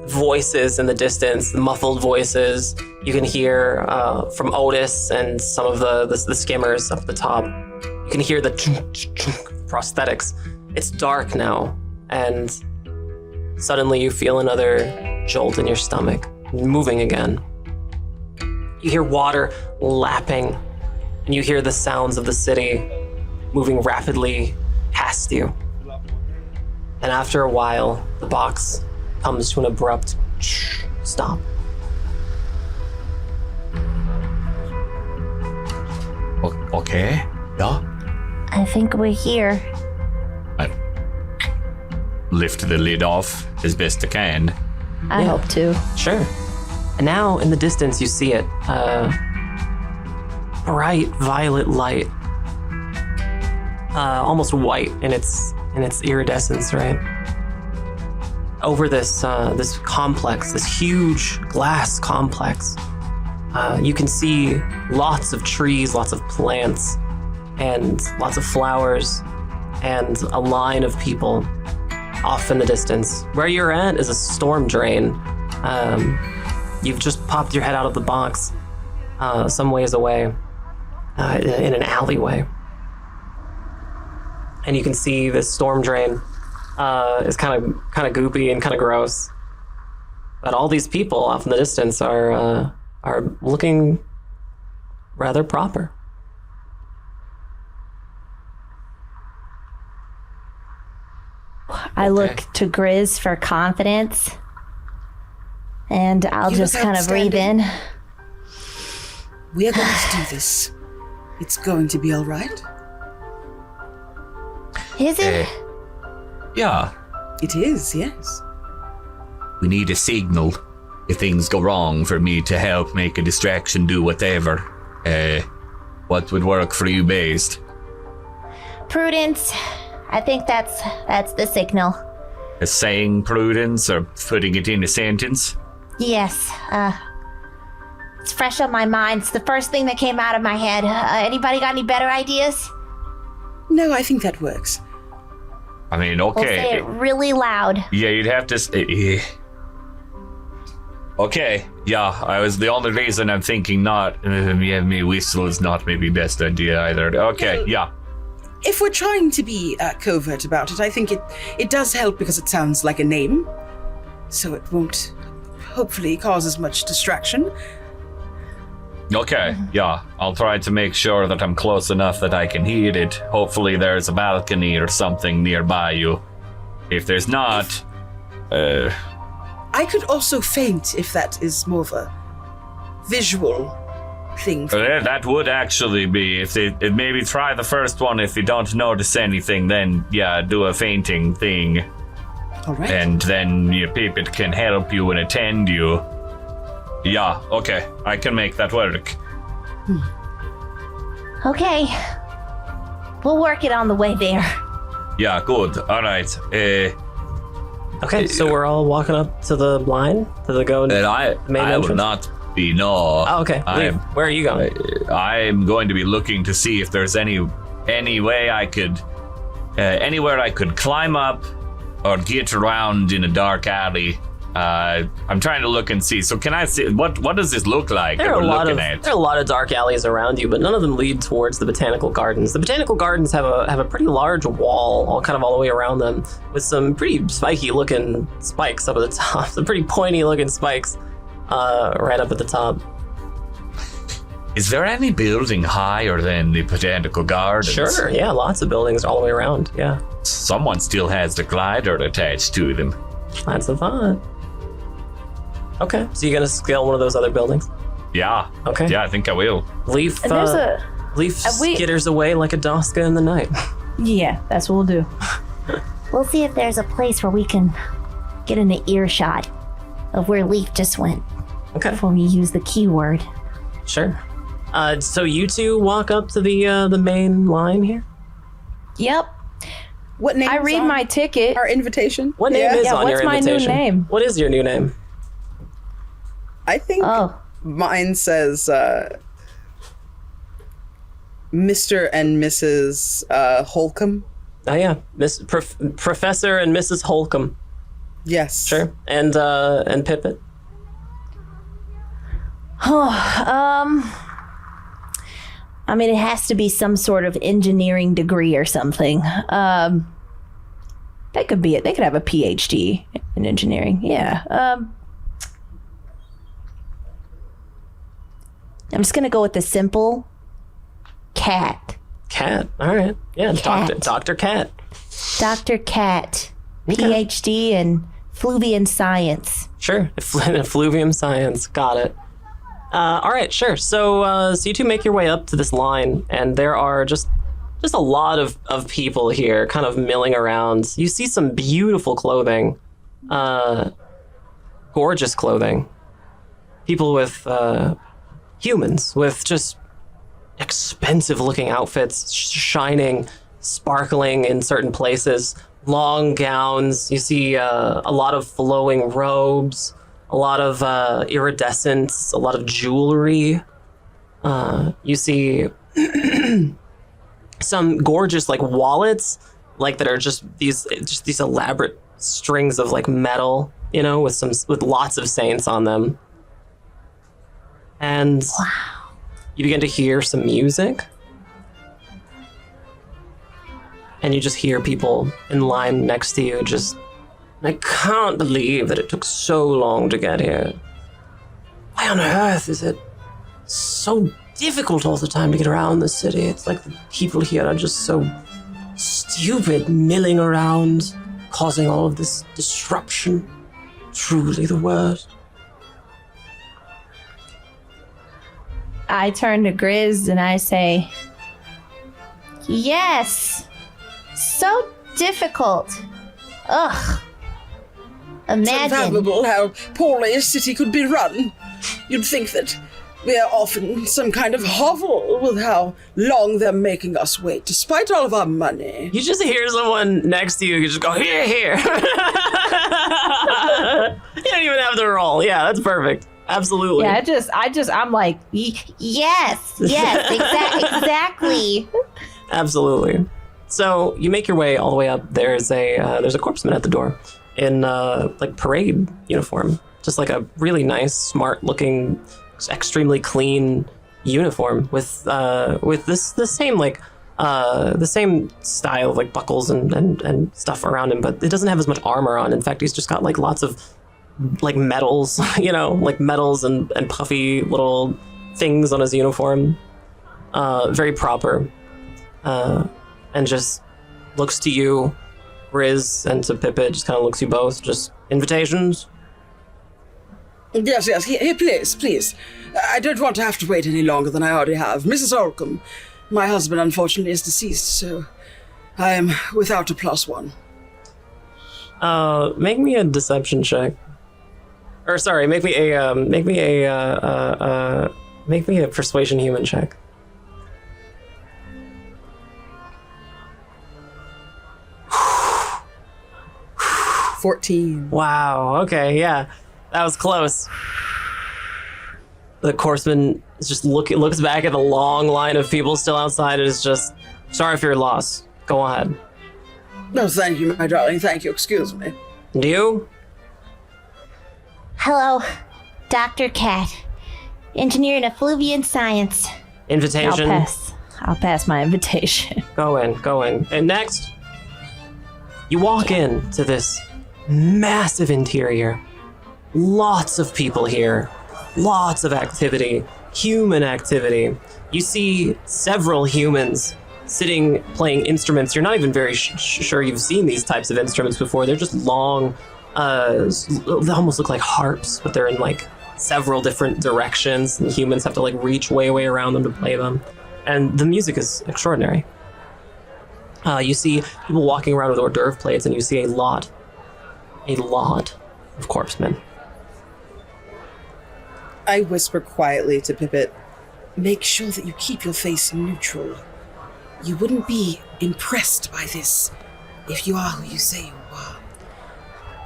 voices in the distance, the muffled voices, you can hear from Otis and some of the skimmers up the top. You can hear the prosthetics. It's dark now, and suddenly you feel another jolt in your stomach, moving again. You hear water lapping, and you hear the sounds of the city moving rapidly past you. And after a while, the box comes to an abrupt stop. Okay. Yeah. I think we're here. I lift the lid off as best I can. I hope to. Sure. And now in the distance you see it. Bright violet light. Almost white in its iridescence, right? Over this complex, this huge glass complex, you can see lots of trees, lots of plants, and lots of flowers, and a line of people off in the distance. Where you're at is a storm drain. You've just popped your head out of the box some ways away in an alleyway. And you can see this storm drain is kind of goopy and kind of gross. But all these people off in the distance are looking rather proper. I look to Grizz for confidence, and I'll just kind of breathe in. We are going to do this. It's going to be all right. Is it? Yeah. It is, yes. We need a signal if things go wrong for me to help make a distraction do whatever. What would work for you best? Prudence. I think that's the signal. A saying prudence or putting it in a sentence? Yes. It's fresh on my mind. It's the first thing that came out of my head. Anybody got any better ideas? No, I think that works. I mean, We'll okay. say it really loud. Yeah, you'd have to. Okay, yeah. The only reason I'm thinking not. Me whistle is not maybe best idea either. Okay, No. yeah. If we're trying to be covert about it, I think it does help because it sounds like a name. So it won't, hopefully, cause as much distraction. Okay, yeah. I'll try to make sure that I'm close enough that I can hear it. Hopefully there's a balcony or something nearby you. If there's not, I could also faint if that is more of a visual thing. that would actually be, if they maybe try the first one. If you don't notice anything, then yeah, do a fainting thing. All right. And then your Pippet can help you and attend you. Yeah, okay, I can make that work. Okay. We'll work it on the way there. Yeah, good. All right. Okay, so we're all walking up to the line to the go. And main I will entrance? not be, no. Oh, okay. Leave. Where are you going? I'm going to be looking to see if there's any way I could, anywhere I could climb up or get around in a dark alley. I'm trying to look and see. So can I see, what does this look like There that are we're a lot looking of at? there are a lot of dark alleys around you, but none of them lead towards the botanical gardens. The botanical gardens have a pretty large wall, all the way around them, with some pretty spiky looking spikes up at the top. Some pretty pointy looking spikes, right up at the top. Is there any building higher than the botanical gardens? Sure, yeah, lots of buildings all the way around. Yeah, Someone still has the glider attached to them. that's the thought. Okay, so you're gonna scale one of those other buildings? Yeah. Okay. Yeah, I think I will. Leaf. And there's Leaf skitters away like a Doska in the night. Yeah, that's what we'll do. We'll see if there's a place where we can get an earshot of where Leaf just went Okay, before we use the keyword. sure. So you two walk up to the main line here. Yep. What name? I read my ticket. our invitation. What name is Yeah, on your what's my new invitation? name? What is your new name? I think Oh, mine says Mr. and Mrs. Holcomb. Oh yeah, Professor and Mrs. Holcomb. Yes. Sure, and Pippet. I mean, it has to be some sort of engineering degree or something. That could be it. They could have a PhD in engineering. Yeah. I'm just gonna go with the simple Cat. Cat. All right. Yeah, Cat. Dr. Cat. Dr. Cat. PhD in Fluvian Science. Sure. Effluvium science. Got it. All right. Sure. So you two make your way up to this line, and there are just a lot of people here, kind of milling around. You see some beautiful clothing, gorgeous clothing. People with humans with just expensive-looking outfits, shining, sparkling in certain places. Long gowns. You see a lot of flowing robes, a lot of iridescence, a lot of jewelry. You see some gorgeous wallets, that are just these elaborate strings of metal, with lots of saints on them. And you begin to hear some music. And you just hear people in line next to you I can't believe that it took so long to get here. Why on earth is it so difficult all the time to get around the city? It's like the people here are just so stupid, milling around, causing all of this disruption. Truly the worst. I turn to Grizz and I say, Yes. So difficult. Ugh. It's Imagine. unfathomable how poorly a city could be run. You'd think that we are often some kind of hovel with how long they're making us wait, despite all of our money. You just hear someone next to you, you just go, here, here. You don't even have to roll. Yeah, that's perfect. Absolutely. yeah, I'm like, Yes. Exactly. Absolutely. So you make your way all the way up. There's a corpseman at the door in parade uniform, just a really nice, smart-looking, extremely clean uniform with the same style of buckles and stuff around him, but it doesn't have as much armor on. In fact, he's just got lots of medals, medals and puffy little things on his uniform. Very proper. And just looks to you, Grizz, and to Pippet, just kind of looks you both, just invitations. Yes, here, please. I don't want to have to wait any longer than I already have. Mrs. Holcomb, my husband unfortunately is deceased, so I am without a +1. Make me a deception check. Or sorry, make me a persuasion human check. 14. Wow. Okay. Yeah, that was close. The corpseman is just looks back at the long line of people still outside and is just sorry for your loss. Go ahead. No, thank you, my darling. Thank you. Excuse me. And you? Hello, Dr. Cat. Engineer in effluvian science. Invitation. I'll pass my invitation. Go in. And next, you walk in to this massive interior. Lots of people here. Lots of activity. Human activity. You see several humans sitting playing instruments. You're not even very sure you've seen these types of instruments before. They're just long, they almost look like harps, but they're in like several different directions, and humans have to like reach way around them to play them. And the music is extraordinary. You see people walking around with hors d'oeuvre plates, and you see a lot of corpsemen. I whisper quietly to Pippet, make sure that you keep your face neutral. You wouldn't be impressed by this if you are who you say you are.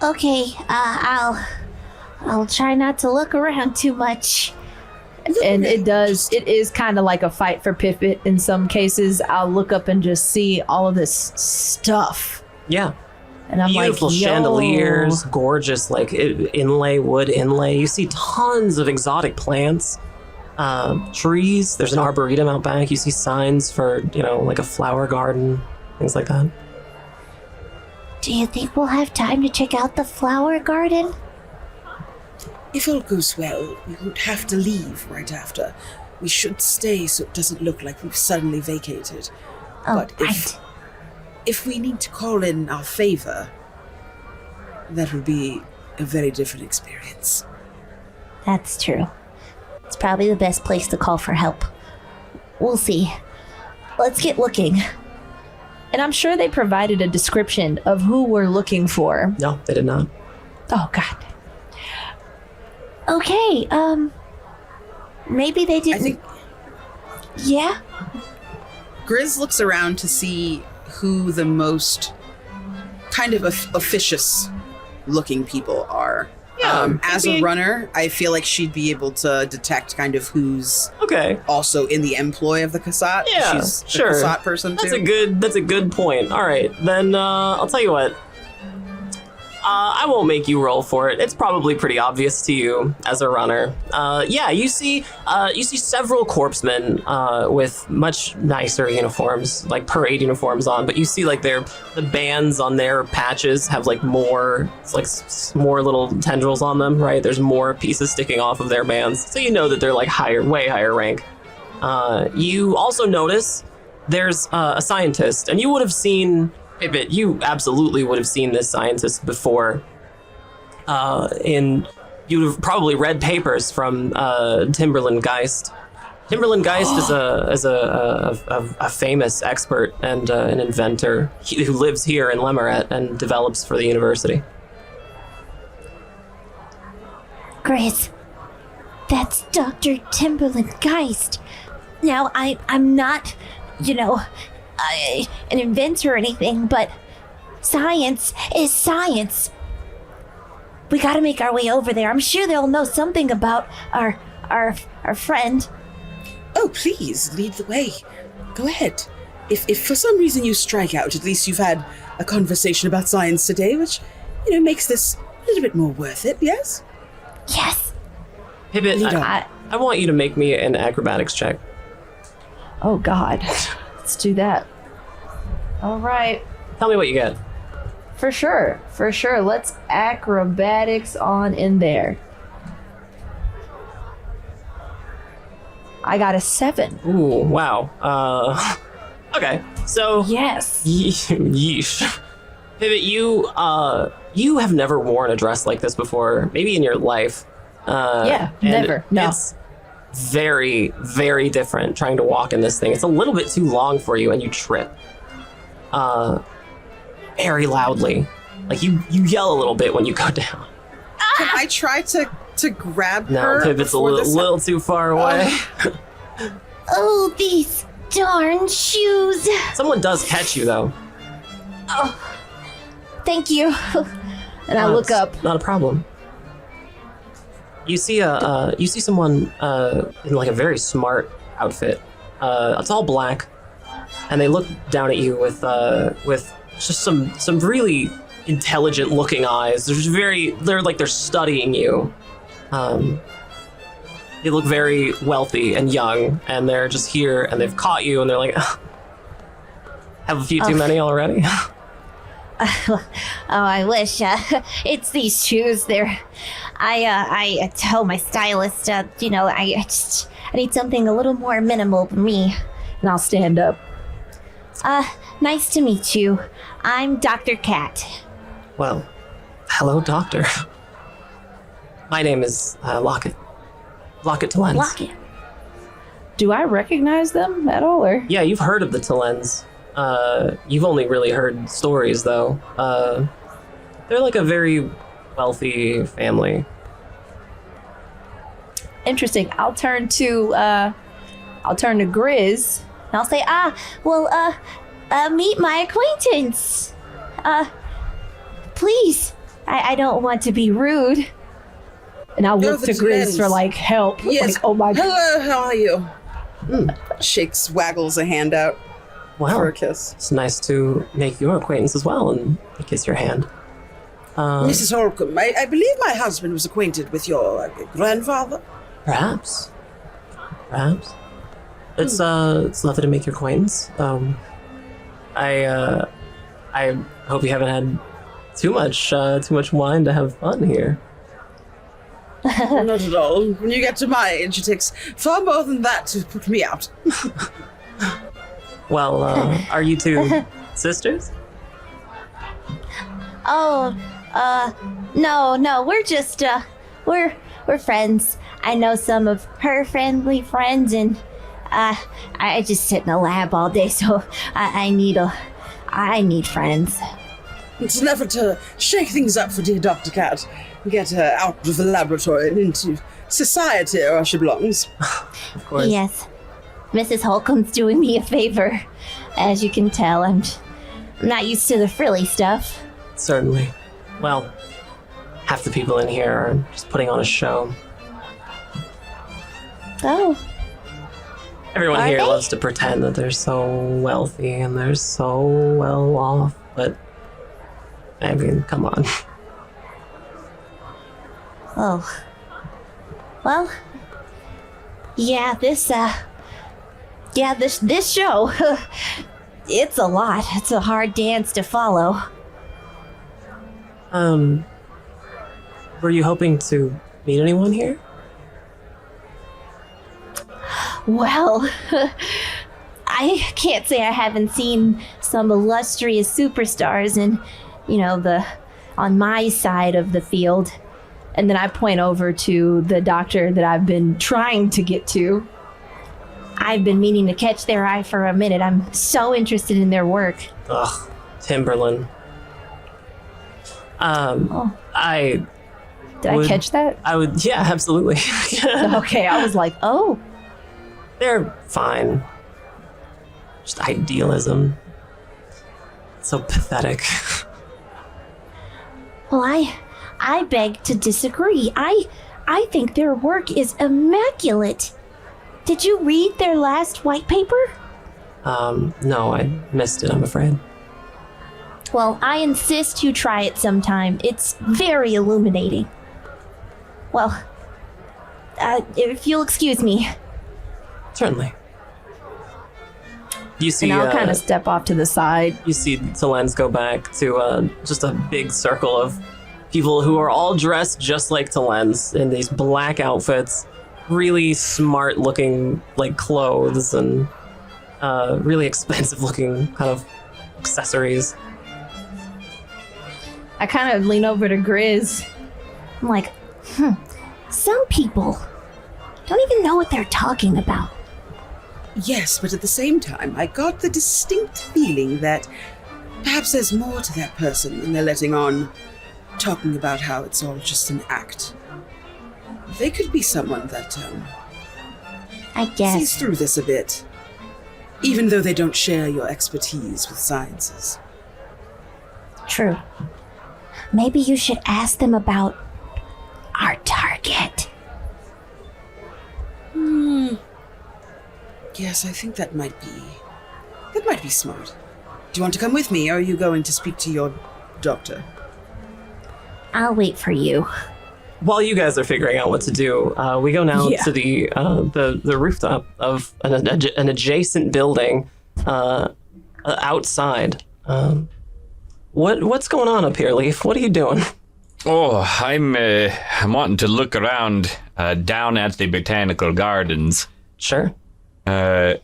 Okay, I'll try not to look around too much. And it is kind of like a fight for Pippet in some cases. I'll look up and just see all of this stuff. Yeah. And I'm beautiful like, chandeliers, gorgeous wood inlay. You see tons of exotic plants, trees. There's an arboretum out back. You see signs for, like a flower garden, things like that. Do you think we'll have time to check out the flower garden? If all goes well, we won't have to leave right after. We should stay so it doesn't look like we've suddenly vacated. Oh, but right. If we need to call in our favor, that will be a very different experience. That's true. It's probably the best place to call for help. We'll see. Let's get looking. And I'm sure they provided a description of who we're looking for. No, they did not. Oh, God. Okay, maybe they didn't... I think Yeah? Grizz looks around to see who the most kind of officious looking people are. Yeah, as a runner, I feel like she'd be able to detect kind of who's also in the employ of the Cassat. Yeah, She's sure. a Cassat person too. That's a good point. All right, then I'll tell you what. I won't make you roll for it. It's probably pretty obvious to you as a runner. You see several corpsemen with much nicer uniforms, like parade uniforms on. But you see like the bands on their patches have like more little tendrils on them, right? There's more pieces sticking off of their bands, so you know that they're like way higher rank. You also notice there's a scientist, and you would have seen. Pippet, you absolutely would have seen this scientist before. You'd have probably read papers from Timberland Geist. Timberland Geist is a famous expert and an inventor who lives here in Lemeret and develops for the university. Grizz, that's Dr. Timberland Geist. Now, I'm not, an inventor or anything, but science is science. We gotta make our way over there. I'm sure they'll know something about our friend. Oh, please, lead the way. Go ahead. If for some reason you strike out, at least you've had a conversation about science today, which, makes this a little bit more worth it, yes? Yes. Pippet, I want you to make me an acrobatics check. Oh, God. Let's do that. All right. Tell me what you get. For sure. Let's acrobatics on in there. I got a 7. Ooh, wow. Okay, so... Yes. Yeesh. Pivot, you have never worn a dress like this before, maybe in your life. Never. No. It's very, very different trying to walk in this thing. It's a little bit too long for you, and you trip. Very loudly. Like, you yell a little bit when you go down. Can I try to grab her? No, Pivot's a little too far away. Oh, these darn shoes. Someone does catch you, though. Oh, thank you. And I look up. Not a problem. You see someone in like a very smart outfit. It's all black, and they look down at you with just some really intelligent looking eyes. They're studying you. They look very wealthy and young, and they're just here, and they've caught you, and they're like, have a few too many already. Oh, I wish. It's these shoes. I told my stylist, I need something a little more minimal for me. And I'll stand up. Nice to meet you. I'm Dr. Cat. Well, hello, Doctor. My name is Lockett. Lockett Talens. Lockett. Do I recognize them at all, or? Yeah, you've heard of the Talens. You've only really heard stories, though. They're like a very wealthy family. Interesting. I'll turn to Grizz. And I'll say, meet my acquaintance. Please. I don't want to be rude. And I'll look the to Grizz Talens. for like help. Yes. Like, oh my. Hello, how are you? Shakes, waggles a hand out for Wow, a kiss. it's nice to make your acquaintance as well and kiss your hand. Mrs. Holcomb, I believe my husband was acquainted with your grandfather. Perhaps. It's lovely to make your acquaintance. I hope you haven't had too much wine to have fun here. Not at all. When you get to my age, it takes far more than that to put me out. Well, are you two sisters? Oh, no, we're just, we're friends. I know some of her friendly friends, and, I just sit in a lab all day, so I need friends. It's an effort to shake things up for dear Dr. Cat. Get her out of the laboratory and into society where she belongs. Of course. Yes. Mrs. Holcomb's doing me a favor. As you can tell, I'm not used to the frilly stuff. Certainly. Well, half the people in here are just putting on a show. Oh, Everyone Are here they? loves to pretend that they're so wealthy and they're so well off, but I mean, come on. oh. Well, yeah, this show, it's a lot. It's a hard dance to follow. Were you hoping to meet anyone here? Well, I can't say I haven't seen some illustrious superstars on my side of the field. And then I point over to the doctor that I've been trying to get to. I've been meaning to catch their eye for a minute. I'm so interested in their work. Ugh, Timberland. Oh. Did I catch that? I would, yeah, absolutely. Okay, I was like, oh. They're fine. Just idealism. So pathetic. Well, I beg to disagree. I think their work is immaculate. Did you read their last white paper? No, I missed it, I'm afraid. Well, I insist you try it sometime. It's very illuminating. Well, if you'll excuse me. Certainly. You see, And I'll kind of step off to the side. you see Talens go back to just a big circle of people who are all dressed just like Talens in these black outfits, really smart looking like clothes and really expensive looking kind of accessories. I kind of lean over to Grizz. I'm like, some people don't even know what they're talking about. Yes, but at the same time, I got the distinct feeling that perhaps there's more to that person than they're letting on, talking about how it's all just an act. They could be someone that I sees guess. through this a bit, even though they don't share your expertise with sciences. True. Maybe you should ask them about our target. Yes, I think that might be smart. Do you want to come with me, or are you going to speak to your doctor? I'll wait for you. While you guys are figuring out what to do, we go now to the rooftop of an adjacent building outside. What's going on up here, Leaf? What are you doing? Oh, I'm wanting to look around down at the botanical gardens. Sure. The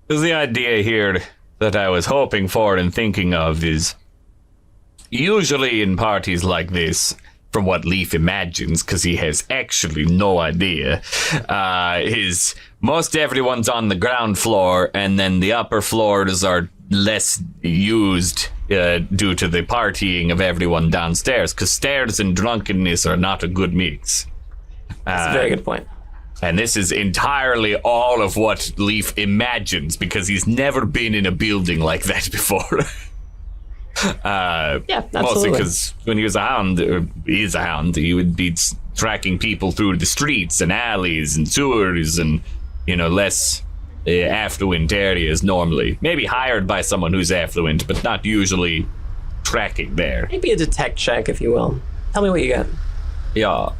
idea here that I was hoping for and thinking of is usually in parties like this, from what Leaf imagines, because he has actually no idea, is most everyone's on the ground floor, and then the upper floors are less used due to the partying of everyone downstairs, because stairs and drunkenness are not a good mix. That's a very good point. And this is entirely all of what Leaf imagines, because he's never been in a building like that before. Yeah, absolutely. Mostly because when he was a hound, or is a hound, he would be tracking people through the streets and alleys and sewers and, less affluent areas normally. Maybe hired by someone who's affluent, but not usually tracking there. Maybe a detect check, if you will. Tell me what you got. Yeah.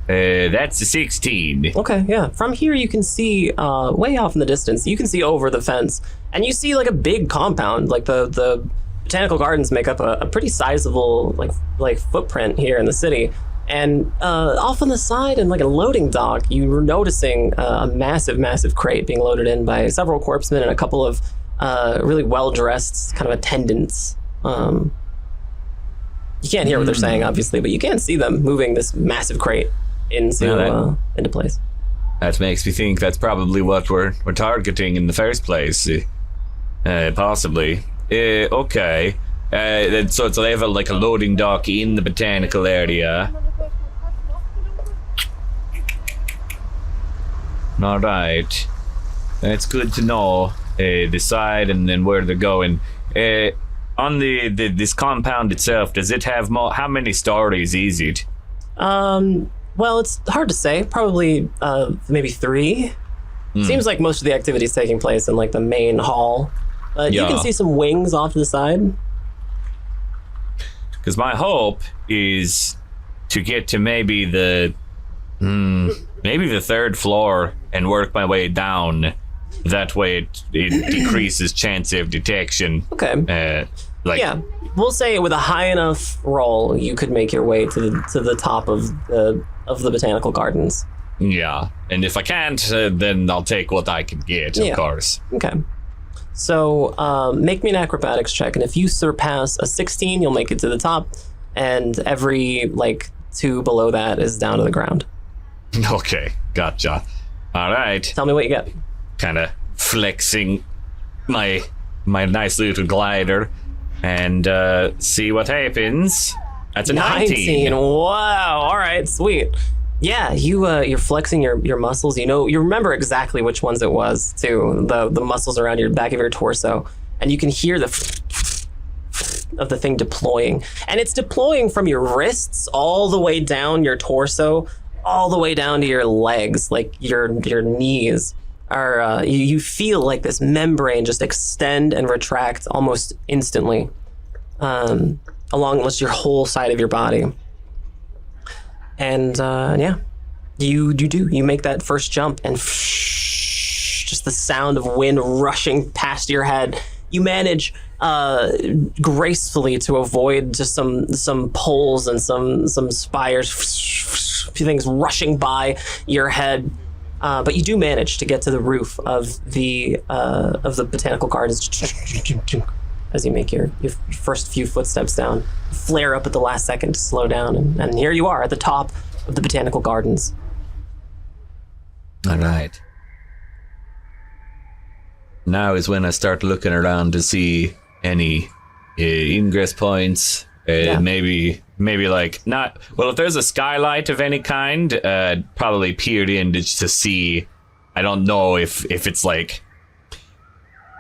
That's a 16. Okay, yeah. From here, you can see way off in the distance. You can see over the fence, and you see like a big compound. Like the botanical gardens make up a pretty sizable like footprint here in the city. And off on the side, in like a loading dock, you were noticing a massive crate being loaded in by several corpsemen and a couple of really well-dressed kind of attendants. You can't hear what they're saying, obviously, but you can see them moving this massive crate into place. That makes me think that's probably what we're targeting in the first place. Possibly. Okay. So they have a loading dock in the botanical area. All right. That's good to know. The side and then where they're going. On this compound itself, does it have how many stories is it? Well, it's hard to say. Probably maybe 3. Seems like most of the activity is taking place in like the main hall. But you can see some wings off to the side. Because my hope is to get to maybe the 3rd floor and work my way down. That way it decreases chance of detection. Okay. Yeah, we'll say with a high enough roll, you could make your way to the top of the botanical gardens. Yeah, and if I can't, then I'll take what I can get, of course. Okay. So make me an acrobatics check, and if you surpass a 16, you'll make it to the top, and every 2 below that is down to the ground. Okay, gotcha. All right. Tell me what you get. Kind of flexing my nice little glider and see what happens. That's a 19. Wow. All right, sweet. Yeah, you're flexing your muscles. You remember exactly which ones it was too. The muscles around your back of your torso, and you can hear the of the thing deploying, and it's deploying from your wrists all the way down your torso, all the way down to your legs, like your knees. You feel like this membrane just extend and retract almost instantly along your whole side of your body. And you make that first jump, and just the sound of wind rushing past your head. You manage gracefully to avoid just some poles and some spires, things rushing by your head. But you do manage to get to the roof of the botanical gardens as you make your first few footsteps down. Flare up at the last second to slow down, and here you are at the top of the botanical gardens. All right. Now is when I start looking around to see any ingress points. Maybe not. Well, if there's a skylight of any kind, probably peered in just to see. I don't know if it's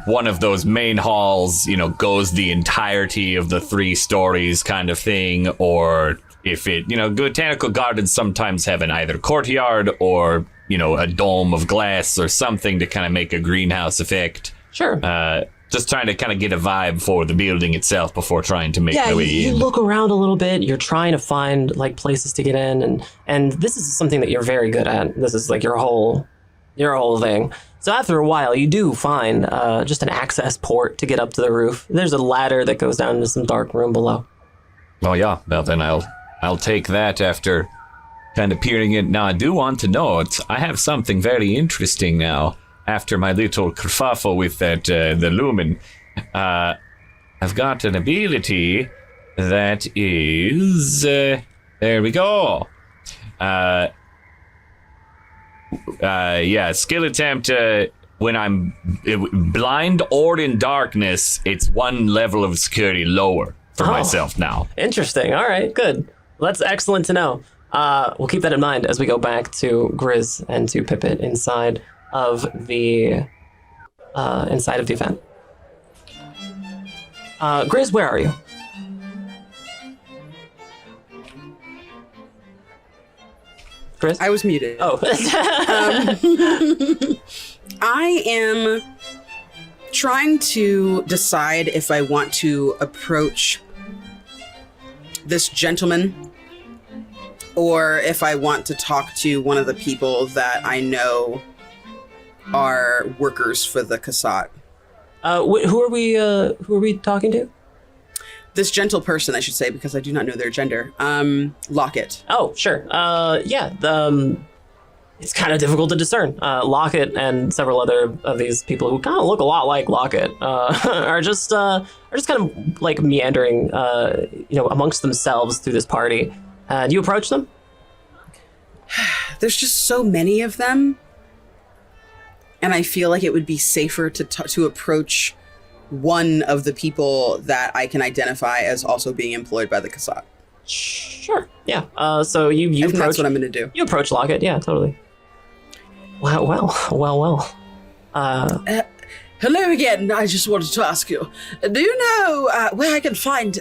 one of those main halls, goes the entirety of the 3 stories kind of thing, or if it, botanical gardens sometimes have an either courtyard or, a dome of glass or something to kind of make a greenhouse effect. Sure. Just trying to kind of get a vibe for the building itself before trying to make my way you in. look around a little bit. You're trying to find like places to get in, and this is something that you're very good at. This is like your whole thing. So after a while, you do find just an access port to get up to the roof. There's a ladder that goes down into some dark room below. Oh yeah, well then I'll take that after kind of peering in. Now I do want to note I have something very interesting now. After my little kerfuffle with that the lumen, I've got an ability that is there we go. Skill attempt. When I'm blind or in darkness, it's 1 level of security lower for myself now. Interesting. All right, good. Well, that's excellent to know. We'll keep that in mind as we go back to Grizz and to Pippet inside of the event. Grizz, where are you? Grizz? I was muted. Oh. I am trying to decide if I want to approach this gentleman or if I want to talk to one of the people that I know are workers for the Casat. Who are we talking to? This gentle person, I should say, because I do not know their gender. Locket. Oh, sure. It's kind of difficult to discern. Locket and several other of these people who kind of look a lot like Locket are just kind of like meandering, amongst themselves through this party. Do you approach them? There's just so many of them. And I feel like it would be safer to approach one of the people that I can identify as also being employed by the Casat. Sure. Yeah. So you approach. That's what I'm going to do. You approach Locket. Yeah, totally. Well. Hello again. I just wanted to ask you, do you know where I can find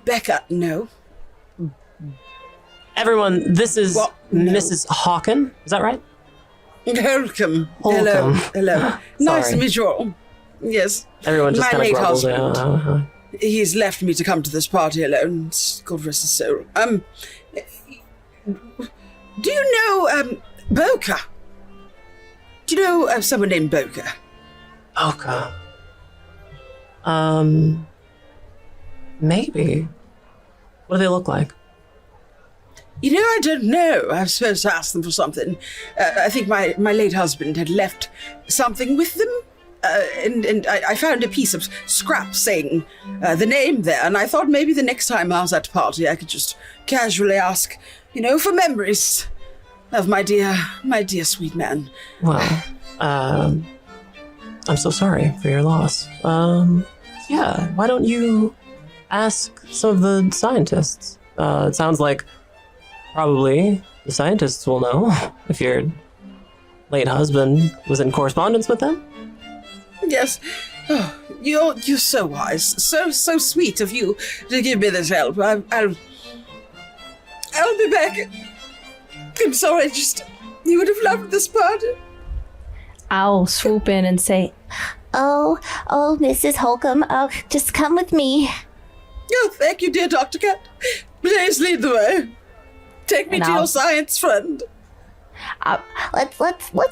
Becca? No. Everyone, this is Mrs. Hawken. Is that right? Holcomb. Holcomb. Hello. Nice to meet you all. Yes. Everyone just kind of grumbles. Husband. He's left me to come to this party alone. God rest his soul. Do you know Boca? Do you know someone named Boca? Boca. Maybe. What do they look like? I don't know. I was supposed to ask them for something. I think my late husband had left something with them. And I found a piece of scrap saying the name there, and I thought maybe the next time I was at a party I could just casually ask, for memories of my dear sweet man. Well, I'm so sorry for your loss. Why don't you ask some of the scientists? It sounds like probably the scientists will know if your late husband was in correspondence with them. Yes. Oh, you're so wise. So sweet of you to give me this help. I'll be back. I'm sorry, you would have loved this party. I'll swoop in and say, Oh, Mrs. Holcomb, just come with me. Oh, thank you, dear Dr. Cat. Please lead the way. Take me to your science friend. Let's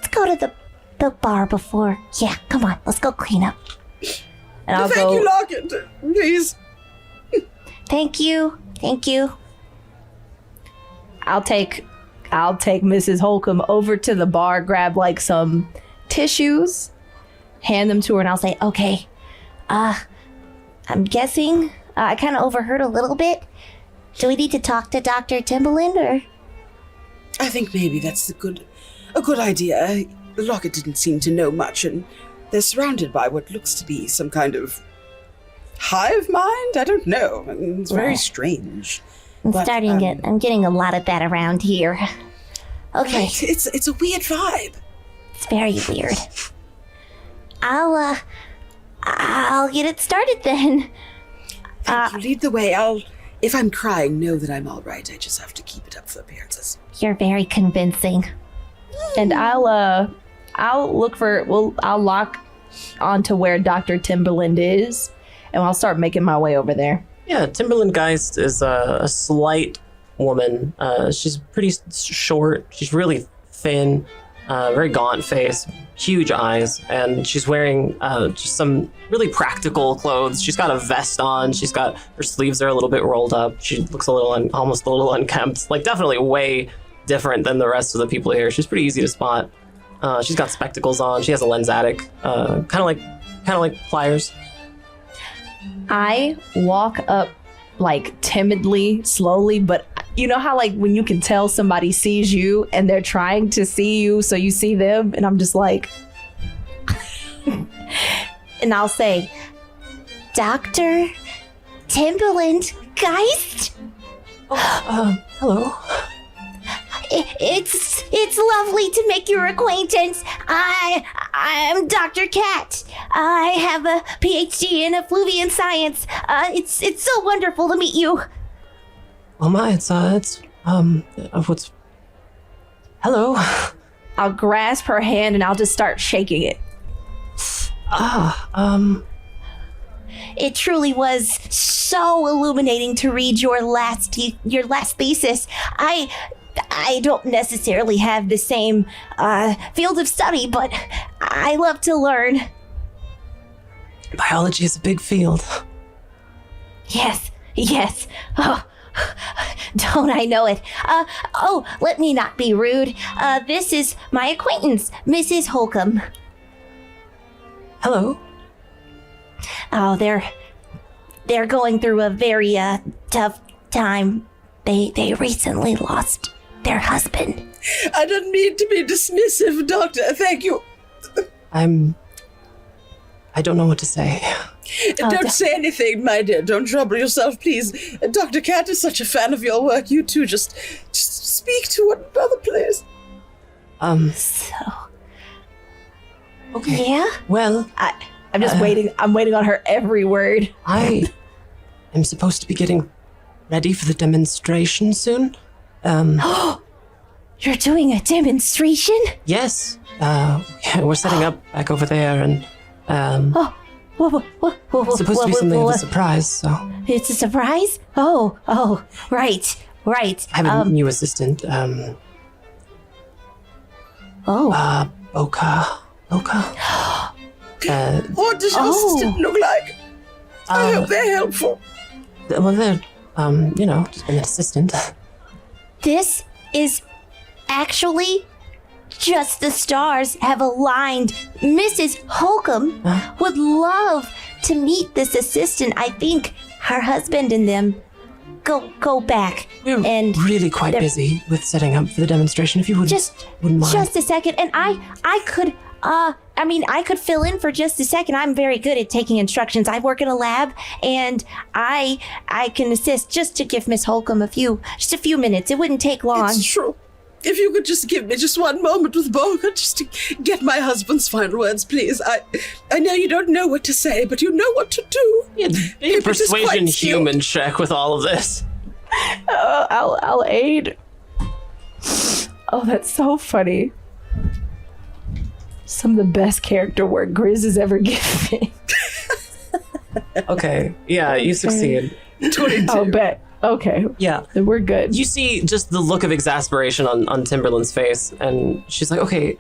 go to the bar before. Yeah, come on, let's go clean up. And I'll Thank you, Locket. Please. Thank you. I'll take Mrs. Holcomb over to the bar, grab like some tissues, hand them to her, and I'll say, okay, I'm guessing I kind of overheard a little bit. Do we need to talk to Dr. Timbaland, or? I think maybe that's a good idea. Locket didn't seem to know much, and they're surrounded by what looks to be some kind of hive mind? I don't know. It's very strange. I'm getting a lot of that around here. Okay. Right. It's a weird vibe. It's very weird. I'll get it started then. Thank you. Lead the way. If I'm crying, know that I'm all right. I just have to keep it up for appearances. You're very convincing. And I'll lock onto where Dr. Timberland is, and I'll start making my way over there. Yeah, Timberland Geist is a slight woman. She's pretty short. She's really thin, very gaunt face, huge eyes, and she's wearing just some really practical clothes. She's got a vest on. She's got her sleeves are a little bit rolled up. She looks almost a little unkempt. Like definitely way different than the rest of the people here. She's pretty easy to spot. She's got spectacles on. She has a lensatic, kind of like pliers. I walk up like timidly, slowly, but you know how like when you can tell somebody sees you and they're trying to see you so you see them, and I'm just like And I'll say, Dr. Timberland Geist? Hello. It's lovely to make your acquaintance. I'm Dr. Cat. I have a PhD in effluvian science. It's so wonderful to meet you. Oh my, what's... Hello. I'll grasp her hand and I'll just start shaking it. It truly was so illuminating to read your last thesis. I don't necessarily have the same field of study, but I love to learn. Biology is a big field. Yes. Oh, don't I know it? Let me not be rude. This is my acquaintance, Mrs. Holcomb. Hello. Oh, they're going through a very tough time. They recently lost their husband. I didn't mean to be dismissive, Doctor. Thank you. I don't know what to say. Don't say anything, my dear. Don't trouble yourself, please. Dr. Cat is such a fan of your work. You two just speak to one another, please. So... Okay. Yeah? Well... I'm just waiting. I'm waiting on her every word. I am supposed to be getting ready for the demonstration soon. You're doing a demonstration? Yes. We're setting up back over there, and it's supposed to be something of a surprise. So It's a surprise? Oh, right. I have a new assistant. Boca. What does your assistant look like? I hope they're helpful. Well, they're just an assistant. This is actually just the stars have aligned. Mrs. Holcomb would love to meet this assistant. I think her husband and them go back. We're really quite busy with setting up for the demonstration. If you wouldn't mind. Just a second, and I could fill in for just a second. I'm very good at taking instructions. I work in a lab, and I can assist just to give Miss Holcomb a few minutes. It wouldn't take long. It's true. If you could just give me just one moment with Boga, just to get my husband's final words, please. I know you don't know what to say, but you know what to do. A persuasion human check with all of this. I'll aid. Oh, that's so funny. Some of the best character work Grizz has ever given me. Okay, yeah, you succeed. 22. I'll bet. Okay. Yeah. Then we're good. You see just the look of exasperation on Timberland's face, and she's like, okay,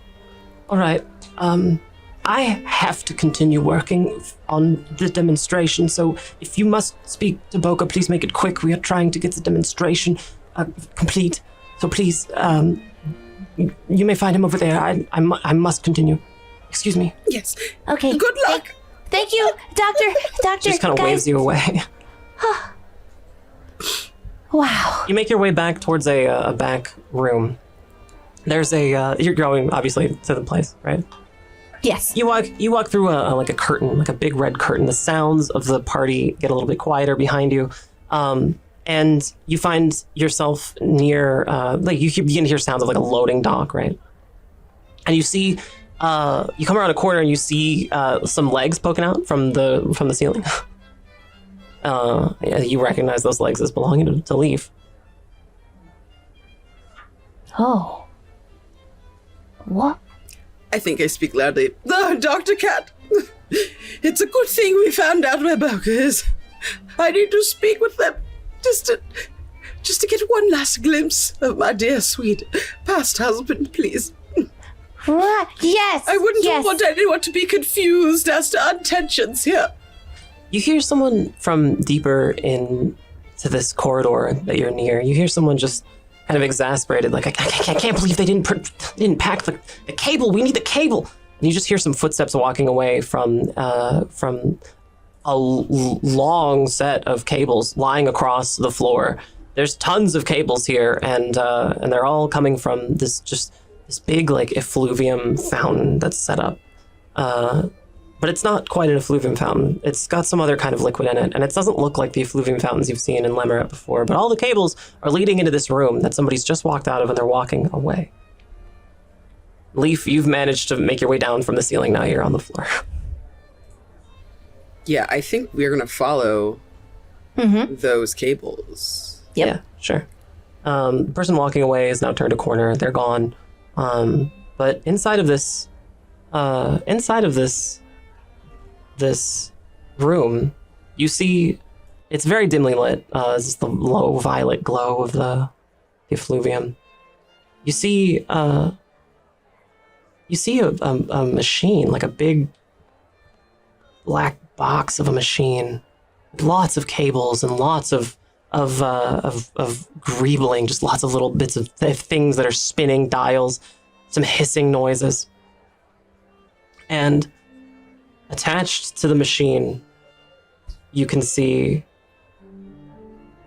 all right, I have to continue working on the demonstration, so if you must speak to Boca, please make it quick. We are trying to get the demonstration complete, so please, you may find him over there. I must continue. Excuse me. Yes. Okay. Good luck. Thank you, Doctor. She just kind of waves you away. Wow. You make your way back towards a back room. There's you're going obviously to the place, right? Yes. You walk through a curtain, like a big red curtain. The sounds of the party get a little bit quieter behind you, and you find yourself near you begin to hear sounds of like a loading dock, right? And you see you come around a corner and you see some legs poking out from the ceiling. Yeah, you recognize those legs as belonging to Leaf. Oh. What? I think I speak loudly. Oh, Dr. Cat, it's a good thing we found out where Boca is. I need to speak with them just to get one last glimpse of my dear, sweet past husband, please. What? Yes. I wouldn't yes. want anyone to be confused as to our intentions here. You hear someone from deeper into this corridor that you're near. You hear someone just kind of exasperated, like, I can't believe they didn't pack the cable. We need the cable. And you just hear some footsteps walking away from a long set of cables lying across the floor. There's tons of cables here, and they're all coming from this big, like, effluvium fountain that's set up. But it's not quite an effluvium fountain. It's got some other kind of liquid in it, and it doesn't look like the effluvium fountains you've seen in Lemeret before, but all the cables are leading into this room that somebody's just walked out of, and they're walking away. Leaf, you've managed to make your way down from the ceiling. Now you're on the floor. Yeah, I think we're going to follow those cables. Yep. Yeah, sure. The person walking away has now turned a corner. They're gone. But inside of this room, you see it's very dimly lit. It's just the low violet glow of the effluvium. You see a machine, like a big black box of a machine, with lots of cables and lots of greebling, just lots of little bits of things that are spinning, dials, some hissing noises. And attached to the machine, you can see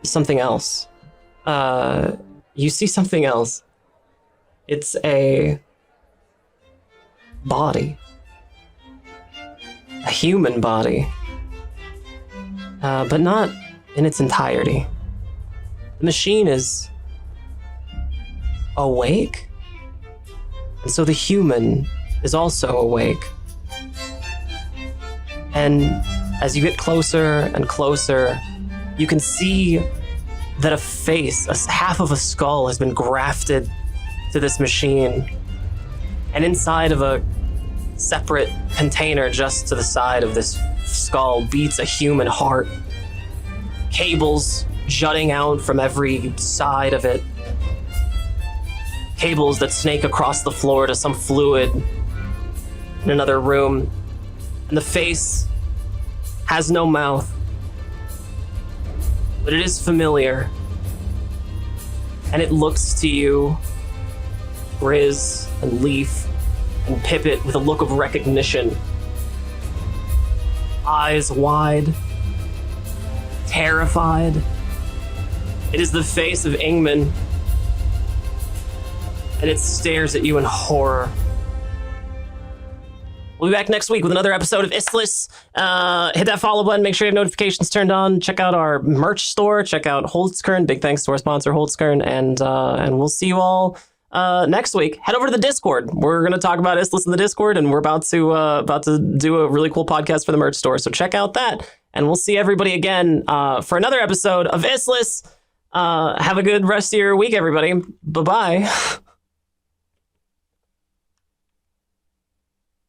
something else. You see something else. It's a body. A human body. But not in its entirety. The machine is awake, and so the human is also awake. And as you get closer and closer, you can see that a face, half of a skull, has been grafted to this machine. And inside of a separate container just to the side of this skull beats a human heart. Cables jutting out from every side of it. Cables that snake across the floor to some fluid in another room. And the face has no mouth, but it is familiar. And it looks to you, Grizz and Leaf and Pippet, with a look of recognition. Eyes wide, terrified. It is the face of Ingman, and it stares at you in horror. We'll be back next week with another episode of Issliss. Hit that follow button. Make sure you have notifications turned on. Check out our merch store. Check out Holtzkern. Big thanks to our sponsor, Holtzkern. And we'll see you all next week. Head over to the Discord. We're going to talk about Issliss in the Discord, and we're about to do a really cool podcast for the merch store. So check out that. And we'll see everybody again for another episode of Issliss. Have a good rest of your week, everybody. Bye-bye.